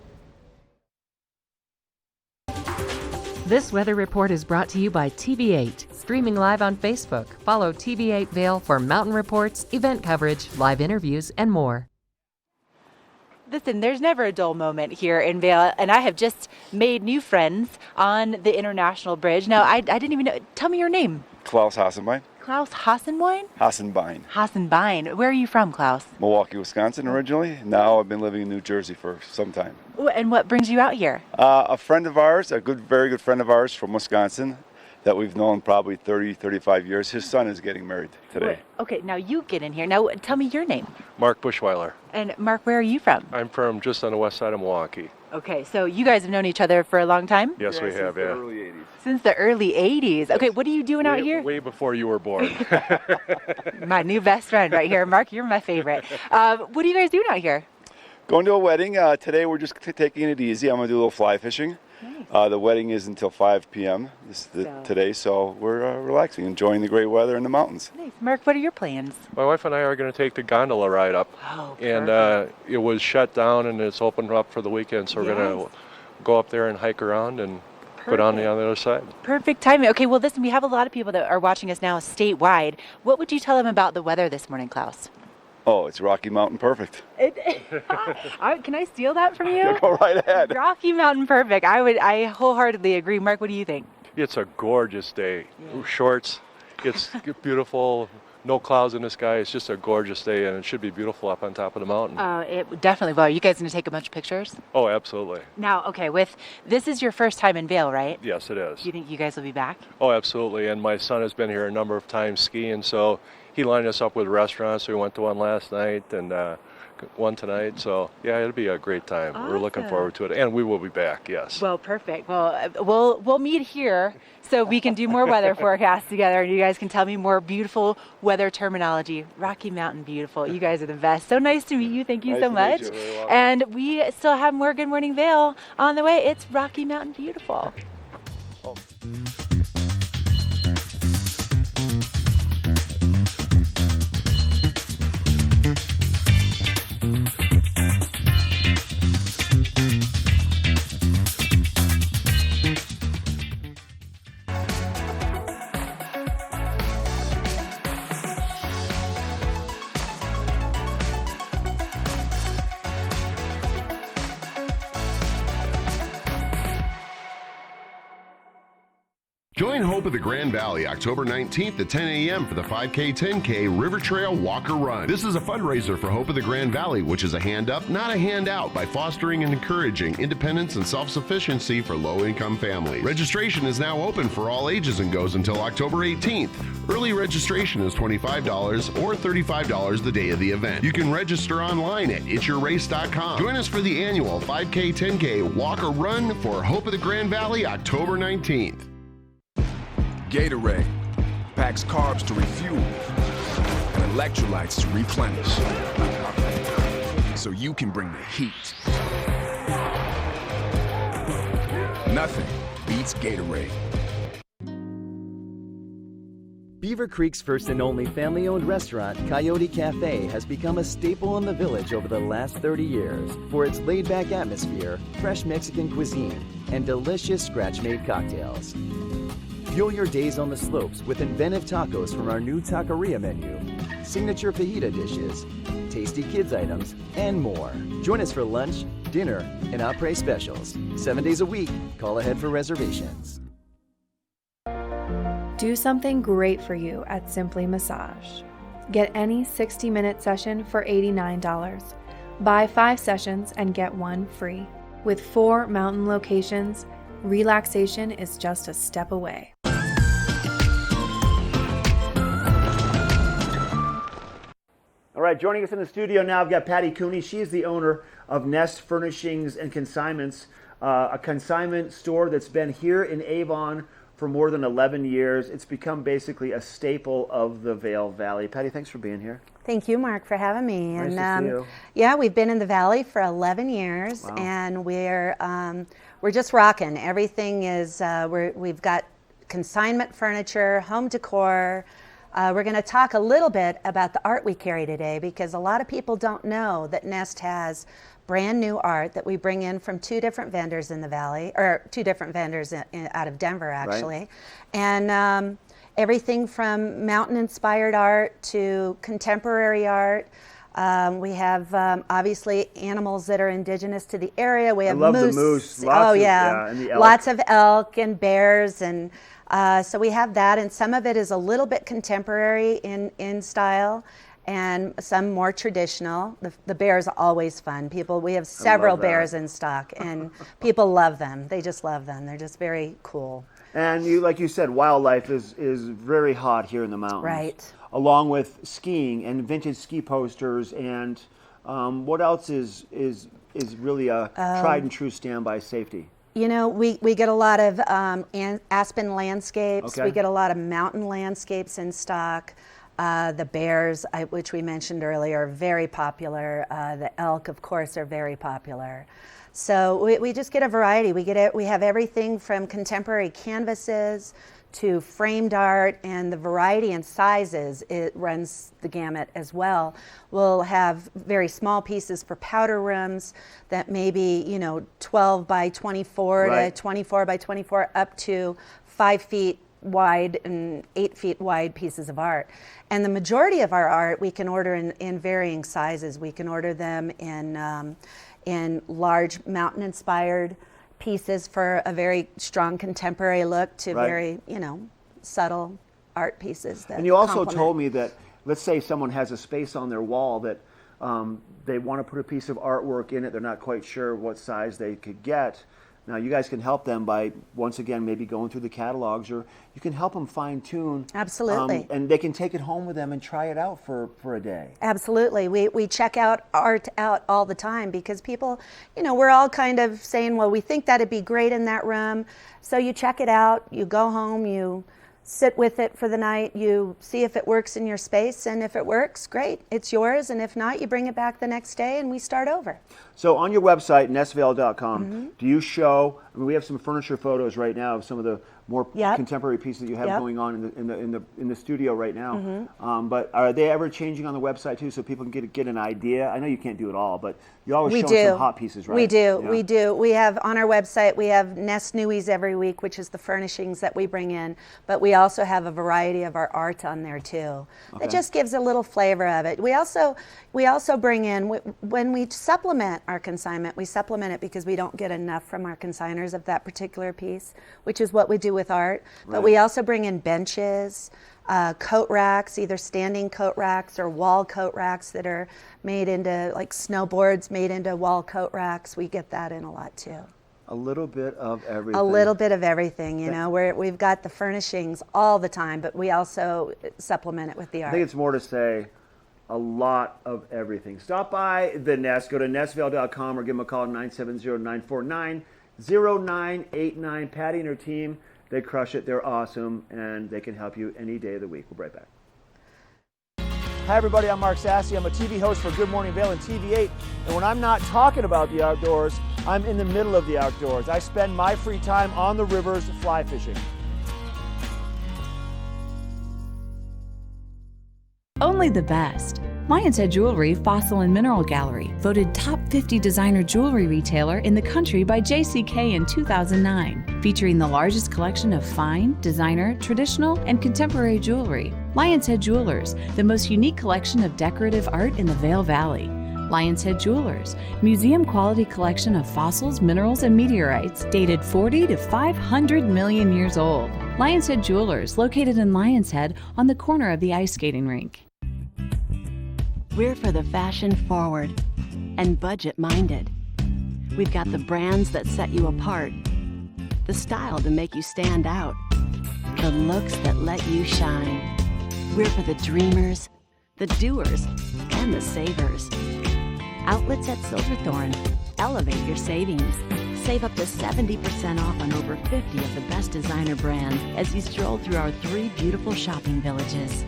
This weather report is brought to you by TV8. streaming live on Facebook. Follow TV8 Vail for mountain reports, event coverage, live interviews, and more. Listen, there's never a dull moment here in Vail, and I have just made new friends on the International Bridge. Now, I didn't even know. Tell me your name. Klaus Hassenbein. Klaus Hassenbein? Hassenbein. Hassenbein. Where are you from, Klaus? Milwaukee, Wisconsin originally. Now I've been living in New Jersey for some time. And what brings you out here? A friend of ours, very good friend of ours from Wisconsin that we've known probably 30, 35 years. His son is getting married today. Okay, now you get in here. Now, tell me your name. Mark Bushweiler. And Mark, where are you from? I'm from just on the west side of Milwaukee. Okay, so you guys have known each other for a long time? Yes, we have, yeah. Since the early 80s. Okay, what are you doing out here? Way before you were born. My new best friend right here. Mark, you're my favorite. What are you guys doing out here? Going to a wedding. Today we're just taking it easy. I'm going to do a little fly fishing. Nice. The wedding is until 5 p.m. Today, so we're relaxing, enjoying the great weather in the mountains. Nice. Mark, what are your plans? My wife and I are going to take the gondola ride up. Oh, and it was shut down and it's opened up for the weekend, so we're going to go up there and hike around and go down on the other side. Perfect timing. Okay, well, listen, we have a lot of people that are watching us now statewide. What would you tell them about the weather this morning, Klaus? Oh, it's Rocky Mountain perfect. Can I steal that from you? Go right ahead. Rocky Mountain perfect. I wholeheartedly agree. Mark, what do you think? It's a gorgeous day. Shorts, it's beautiful. No clouds in the sky. It's just a gorgeous day, and it should be beautiful up on top of the mountain. It definitely will. Are you guys going to take a bunch of pictures? Oh, absolutely. Now, okay, this is your first time in Vail, right? Yes, it is. Do you think you guys will be back? Oh, absolutely. And my son has been here a number of times skiing, so he lined us up with restaurants. We went to one last night and one tonight. So, yeah, it'll be a great time. Awesome. We're looking forward to it. And we will be back, yes. Well, perfect. Well, we'll meet here so we can do more weather forecasts together, and you guys can tell me more beautiful weather terminology. Rocky Mountain beautiful. You guys are the best. So nice to meet you. Thank you so much. And we still have more Good Morning Vail on the way. It's Rocky Mountain beautiful. Join Hope of the Grand Valley October 19th at 10 a.m. for the 5K 10K River Trail Walker Run. This is a fundraiser for Hope of the Grand Valley, which is a hand up, not a handout, by fostering and encouraging independence and self-sufficiency for low-income families. Registration is now open for all ages and goes until October 18th. Early registration is $25 or $35 the day of the event. You can register online at itsyourrace.com. Join us for the annual 5K 10K Walker Run for Hope of the Grand Valley October 19th. Gatorade packs carbs to refuel and electrolytes to replenish, so you can bring the heat. Nothing beats Gatorade. Beaver Creek's first and only family-owned restaurant, Coyote Cafe, has become a staple in the village over the last 30 years for its laid-back atmosphere, fresh Mexican cuisine, and delicious scratch-made cocktails. Fuel your days on the slopes with inventive tacos from our new taqueria menu, signature fajita dishes, tasty kids items, and more. Join us for lunch, dinner, and après specials. 7 days a week. Call ahead for reservations. Do something great for you at Simply Massage. Get any 60-minute session for $89. Buy 5 sessions and get 1 free. With 4 mountain locations, relaxation is just a step away. All right, joining us in the studio now, I've got Patty Cooney. She is the owner of Nest Furnishings and Consignments, a consignment store that's been here in Avon for more than 11 years. It's become basically a staple of the Vail Valley. Patty, thanks for being here. Thank you, Mark, for having me. Nice to see you. Yeah, we've been in the Valley for 11 years, Wow. and we're just rocking. Everything is we've got consignment furniture, home decor. We're going to talk a little bit about the art we carry today, because a lot of people don't know that Nest has brand new art that we bring in from 2 different vendors in the Valley, or 2 different vendors out of Denver, actually. Right. And everything from mountain-inspired art to contemporary art. We have obviously animals that are indigenous to the area. We have love moose. the moose. And the elk. Lots of elk and bears, and so we have that. And some of it is a little bit contemporary in style, and some more traditional. The bears are always fun. We have several bears in stock, and people love them. They just love them. They're just very cool. And like you said, wildlife is very hot here in the mountains. Right. Along with skiing and vintage ski posters, and what else is really a tried and true standby safety? You know, we get a lot of aspen landscapes. Okay. We get a lot of mountain landscapes in stock. The bears, which we mentioned earlier, are very popular. The elk, of course, are very popular. So we just get a variety. We have everything from contemporary canvases to framed art, and the variety in sizes, it runs the gamut as well. We'll have very small pieces for powder rooms that may be, 12 by 24 to 24 by 24 up to 5 feet wide and 8 feet wide pieces of art. And the majority of our art we can order in varying sizes. We can order them in large mountain-inspired pieces for a very strong contemporary look to very, subtle art pieces. That and you also complement. told me that, let's say someone has a space on their wall that they want to put a piece of artwork in it. They're not quite sure what size they could get. Now, you guys can help them by, once again, maybe going through the catalogs, or you can help them fine-tune. Absolutely. And they can take it home with them and try it out for a day. Absolutely. We check art out all the time, because people, we're all kind of saying, well, we think that'd be great in that room. So you check it out, you go home, you sit with it for the night, you see if it works in your space, and if it works, great, it's yours, and if not, you bring it back the next day and we start over. So on your website, nessvale.com, do you show, we have some furniture photos right now of some of the more contemporary pieces that you have going on in the studio right now. But are they ever changing on the website too, so people can get an idea? I know you can't do it all, but you always show some hot pieces, right? We do. We do. We have on our website, we have Nest Newies every week, which is the furnishings that we bring in, but we also have a variety of our art on there too. It just gives a little flavor of it. We also bring in, when we supplement our consignment, we supplement it because we don't get enough from our consigners of that particular piece, which is what we do with art. But we also bring in benches, coat racks, either standing coat racks or wall coat racks that are made into, like snowboards made into wall coat racks. We get that in a lot too. A little bit of everything. A little bit of everything, we've got the furnishings all the time, but we also supplement it with the art. I think it's more to say a lot of everything. Stop by the Nest. Go to nestvale.com or give them a call at 970-949-0989. Patty and her team, they crush it. They're awesome, and they can help you any day of the week. We'll be right back. Hi, everybody. I'm Mark Sassy. I'm a TV host for Good Morning Vail and TV8. And when I'm not talking about the outdoors, I'm in the middle of the outdoors. I spend my free time on the rivers fly fishing. Only the best. Lion's Head Jewelry Fossil and Mineral Gallery, voted top 50 designer jewelry retailer in the country by JCK in 2009, featuring the largest collection of fine, designer, traditional, and contemporary jewelry. Lion's Head Jewelers, the most unique collection of decorative art in the Vail Valley. Lion's Head Jewelers, museum-quality collection of fossils, minerals, and meteorites dated 40 to 500 million years old. Lion's Head Jewelers, located in Lion's Head on the corner of the ice skating rink. We're for the fashion forward and budget minded. We've got the brands that set you apart, the style to make you stand out, the looks that let you shine. We're for the dreamers, the doers, and the savers. Outlets at Silverthorne. Elevate your savings. Save up to 70% off on over 50 of the best designer brands as you stroll through our 3 beautiful shopping villages.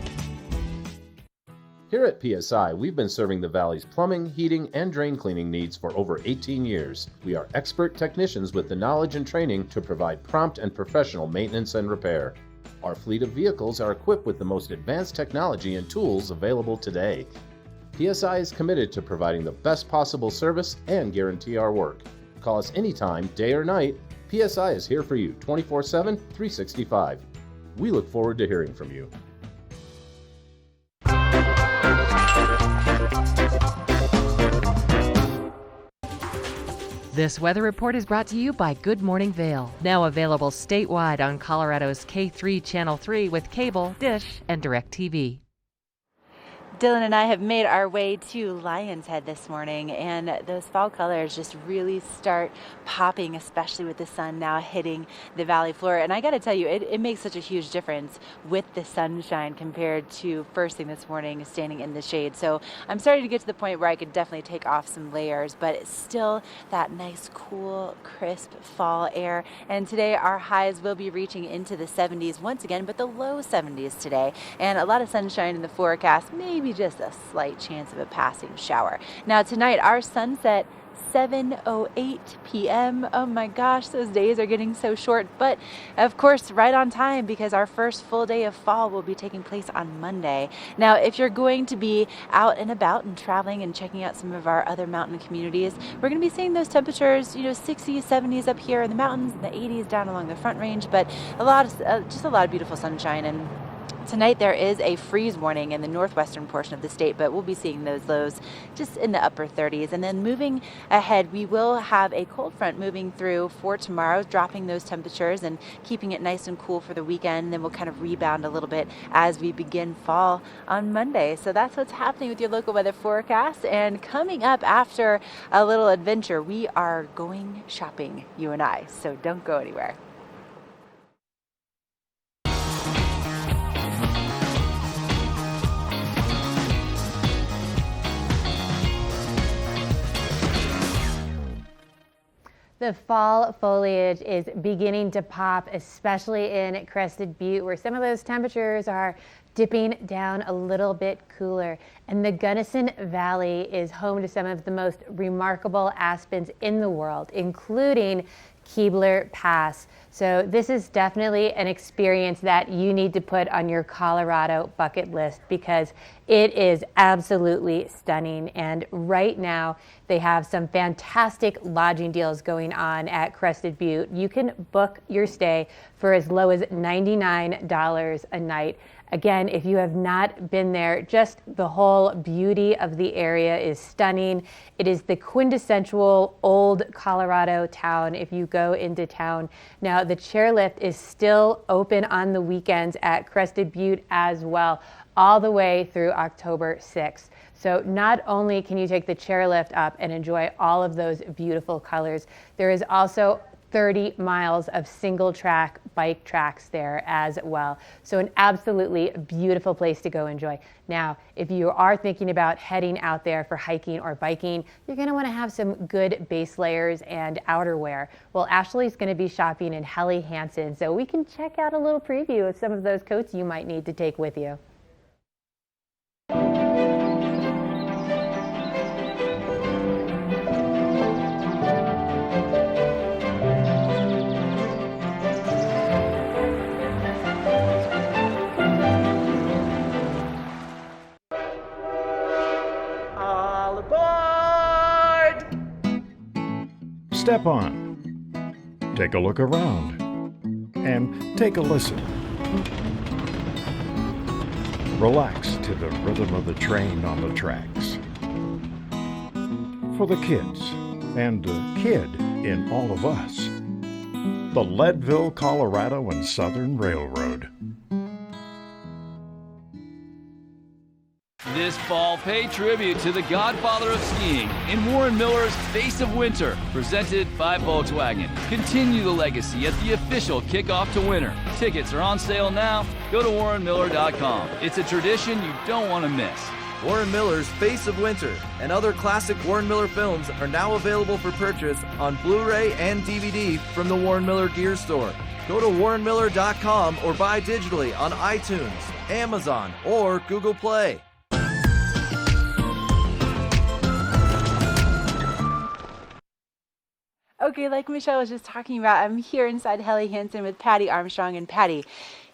Here at PSI, we've been serving the Valley's plumbing, heating, and drain cleaning needs for over 18 years. We are expert technicians with the knowledge and training to provide prompt and professional maintenance and repair. Our fleet of vehicles are equipped with the most advanced technology and tools available today. PSI is committed to providing the best possible service and guarantee our work. Call us anytime, day or night. PSI is here for you 24/7, 365. We look forward to hearing from you. This weather report is brought to you by Good Morning Vail, now available statewide on Colorado's K3 Channel 3 with cable, dish, and DirecTV. Dylan and I have made our way to Lion's Head this morning, and those fall colors just really start popping, especially with the sun now hitting the valley floor. And I got to tell you, it makes such a huge difference with the sunshine compared to first thing this morning standing in the shade. So I'm starting to get to the point where I could definitely take off some layers, but it's still that nice, cool, crisp fall air. And today our highs will be reaching into the 70s once again, but the low 70s today. And a lot of sunshine in the forecast, maybe just a slight chance of a passing shower. Now tonight, our sunset 7:08 p.m. Oh my gosh, those days are getting so short, but of course right on time because our first full day of fall will be taking place on Monday. Now, if you're going to be out and about and traveling and checking out some of our other mountain communities, we're going to be seeing those temperatures, 60s, 70s up here in the mountains, and the 80s down along the Front Range, but just a lot of beautiful sunshine. And tonight there is a freeze warning in the northwestern portion of the state, but we'll be seeing those lows just in the upper 30s. And then moving ahead, we will have a cold front moving through for tomorrow, dropping those temperatures and keeping it nice and cool for the weekend. And then we'll kind of rebound a little bit as we begin fall on Monday. So that's what's happening with your local weather forecast. And coming up after a little adventure, we are going shopping, you and I. So don't go anywhere. The fall foliage is beginning to pop, especially in Crested Butte, where some of those temperatures are dipping down a little bit cooler. And the Gunnison Valley is home to some of the most remarkable aspens in the world, including Keebler Pass. So this is definitely an experience that you need to put on your Colorado bucket list because it is absolutely stunning. And right now they have some fantastic lodging deals going on at Crested Butte. You can book your stay for as low as $99 a night. Again, if you have not been there, just the whole beauty of the area is stunning. It is the quintessential old Colorado town if you go into town. Now, the chairlift is still open on the weekends at Crested Butte as well, all the way through October 6th. So not only can you take the chairlift up and enjoy all of those beautiful colors, there is also 30 miles of single track bike tracks there as well. So an absolutely beautiful place to go enjoy. Now, if you are thinking about heading out there for hiking or biking, you're going to want to have some good base layers and outerwear. Well, Ashley's going to be shopping in Helly Hansen, so we can check out a little preview of some of those coats you might need to take with you. Step on, take a look around, and take a listen. Relax to the rhythm of the train on the tracks. For the kids, and the kid in all of us, the Leadville, Colorado and Southern Railroad. This fall, pay tribute to the godfather of skiing in Warren Miller's Face of Winter, presented by Volkswagen. Continue the legacy at the official kickoff to winter. Tickets are on sale now. Go to warrenmiller.com. It's a tradition you don't want to miss. Warren Miller's Face of Winter and other classic Warren Miller films are now available for purchase on Blu-ray and DVD from the Warren Miller Gear Store. Go to warrenmiller.com or buy digitally on iTunes, Amazon, or Google Play. Okay, like Michelle was just talking about, I'm here inside Helly Hansen with Patty Armstrong. And Patty,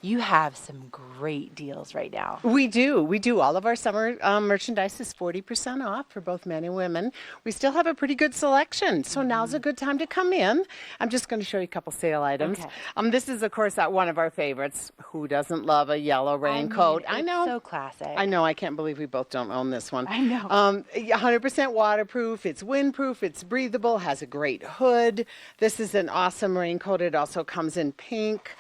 you have some great deals right now. We do. We do. All of our summer merchandise is 40% off for both men and women. We still have a pretty good selection, so now's a good time to come in. I'm just going to show you a couple sale items. Okay. This is, of course, one of our favorites. Who doesn't love a yellow raincoat? I know. So classic. I know. I can't believe we both don't own this one. I know. 100% waterproof. It's windproof. It's breathable. Has a great hood. This is an awesome raincoat. It also comes in pink.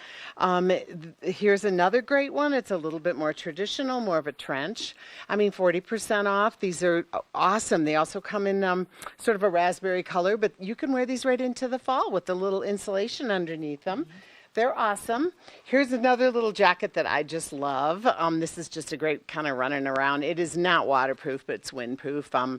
Here's another great one. It's a little bit more traditional, more of a trench. 40% off. These are awesome. They also come in sort of a raspberry color, but you can wear these right into the fall with the little insulation underneath them. They're awesome. Here's another little jacket that I just love. This is just a great kind of running around. It is not waterproof, but it's windproof.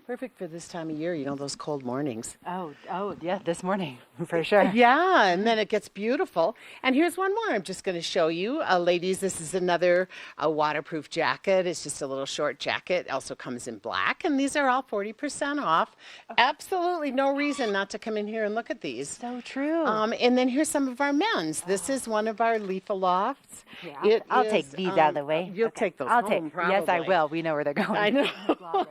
Perfect for this time of year, those cold mornings. Oh, yeah, this morning, for sure. Yeah, and then it gets beautiful. And here's one more I'm just going to show you. Ladies, this is another waterproof jacket. It's just a little short jacket. It also comes in black, and these are all 40% off. Absolutely no reason not to come in here and look at these. So true. And then here's some of our men's. This is one of our Leafa Lofts. Yeah, I'll take these out of the way. You'll take those home, probably. Yes, I will. We know where they're going. I know.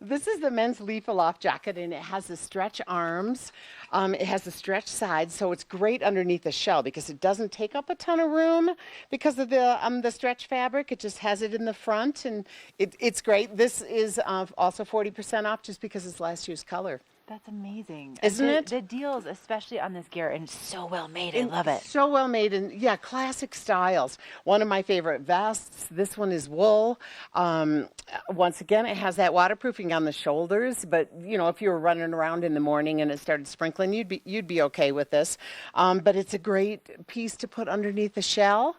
This is the men's Leafa Loft jacket, and it has the stretch arms. It has the stretch sides, so it's great underneath the shell because it doesn't take up a ton of room because of the stretch fabric. It just has it in the front, and it's great. This is also 40% off just because it's last year's color. That's amazing. Isn't it? The deals, especially on this gear, and it's so well made. I love it. So well made, and yeah, classic styles. One of my favorite vests. This one is wool. Once again, it has that waterproofing on the shoulders, but if you were running around in the morning and it started sprinkling, you'd be okay with this. But it's a great piece to put underneath the shell.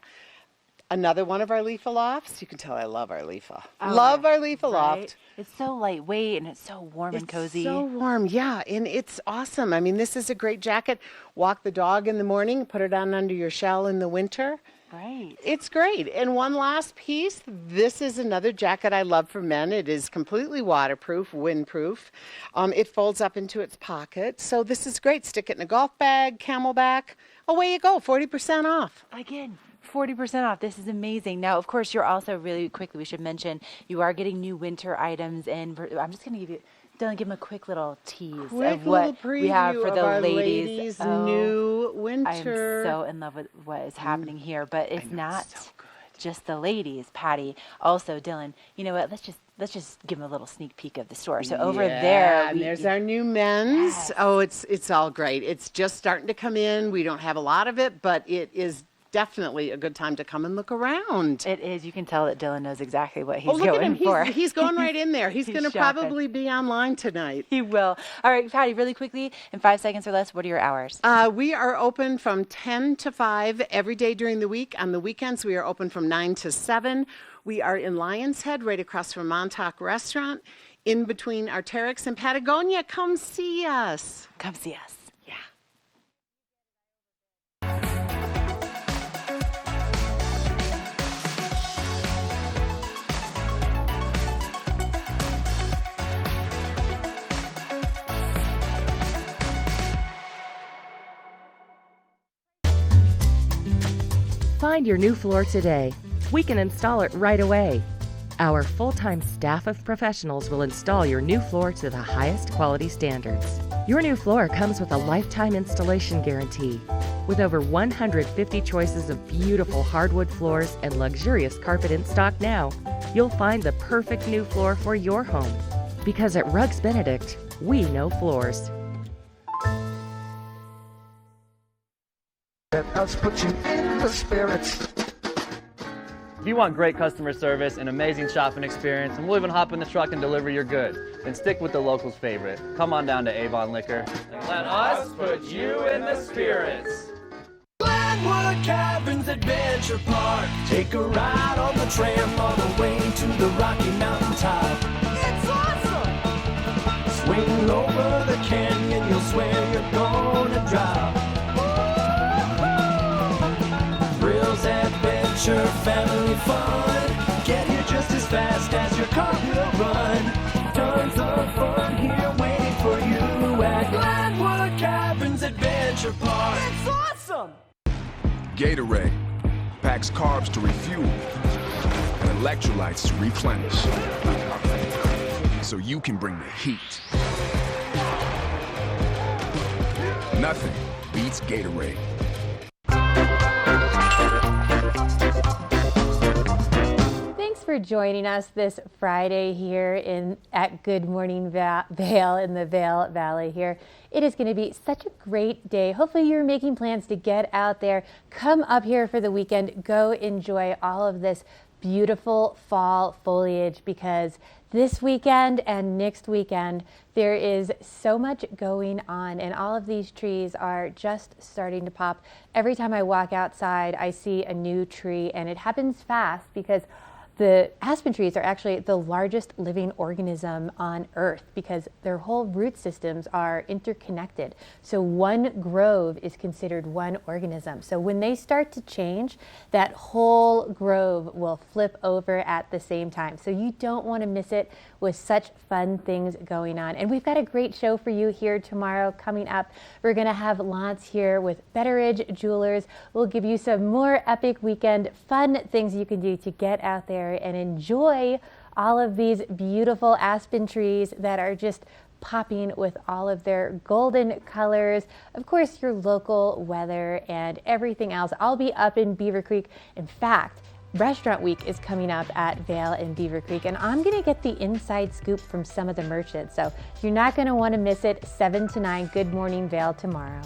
Another one of our Leafa Lofts. You can tell I love our Leafa. Love our Leafa Loft. It's so lightweight and it's so warm and cozy. It's so warm, yeah, and it's awesome. This is a great jacket. Walk the dog in the morning, put it on under your shell in the winter. Right. It's great. And one last piece. This is another jacket I love for men. It is completely waterproof, windproof. It folds up into its pocket. So this is great. Stick it in a golf bag, camelback. Away you go, 40% off. Again, 40% off. This is amazing. Now, of course, you're also really quickly, we should mention, you are getting new winter items. And I'm just going to give you, Dylan, give them a quick little tease of what we have for the ladies. New winter. I am so in love with what is happening here, but it's not just the ladies, Patty. Also, Dylan, you know what? Let's just give them a little sneak peek of the store. So over there, and there's our new men's. Yes. Oh, it's all great. It's just starting to come in. We don't have a lot of it, but it is definitely a good time to come and look around. It is. You can tell that Dylan knows exactly what he's look going at him. for. He's going right in there. He's going to probably be online tonight. He will. All right, Patty, really quickly, in 5 seconds or less, what are your hours? We are open from 10 to 5 every day during the week. On the weekends, we are open from 9 to 7. We are in Lion's Head, right across from Montauk Restaurant, in between Arc'teryx and Patagonia. Come see us. Come see us. Find your new floor today. We can install it right away. Our full-time staff of professionals will install your new floor to the highest quality standards. Your new floor comes with a lifetime installation guarantee. With over 150 choices of beautiful hardwood floors and luxurious carpet in stock now, you'll find the perfect new floor for your home. Because at Rugs Benedict, we know floors. Let us put you in the spirits. If you want great customer service and amazing shopping experience, and we'll even hop in the truck and deliver your goods, then stick with the locals' favorite. Come on down to Avon Liquor. And let us put you in the spirits. Glenwood Caverns Adventure Park. Take a ride on the tram all the way to the Rocky Mountain top. It's awesome! Swing over the canyon, you'll swear you're gonna drop. Thrills, adventure, family fun. Get here just as fast as your car will run. Tons of fun here waiting for you at Glenwood Caverns Adventure Park. It's awesome! Gatorade. packs carbs to refuel and electrolytes to replenish. So you can bring the heat. Nothing beats Gatorade. Thanks for joining us this Friday here at Good Morning Vail in the Vail Valley here. It is going to be such a great day. Hopefully you're making plans to get out there, come up here for the weekend, go enjoy all of this beautiful fall foliage, because this weekend and next weekend there is so much going on and all of these trees are just starting to pop. Every time I walk outside I see a new tree, and it happens fast because the aspen trees are actually the largest living organism on Earth because their whole root systems are interconnected. So one grove is considered one organism. So when they start to change, that whole grove will flip over at the same time. So you don't want to miss it with such fun things going on. And we've got a great show for you here tomorrow coming up. We're going to have Lance here with Betteridge Jewelers. We'll give you some more epic weekend fun things you can do to get out there and enjoy all of these beautiful aspen trees that are just popping with all of their golden colors. Of course, your local weather and everything else. I'll be up in Beaver Creek. In fact, Restaurant Week is coming up at Vail and Beaver Creek, and I'm going to get the inside scoop from some of the merchants. So you're not going to want to miss it. 7 to 9, Good Morning Vail tomorrow.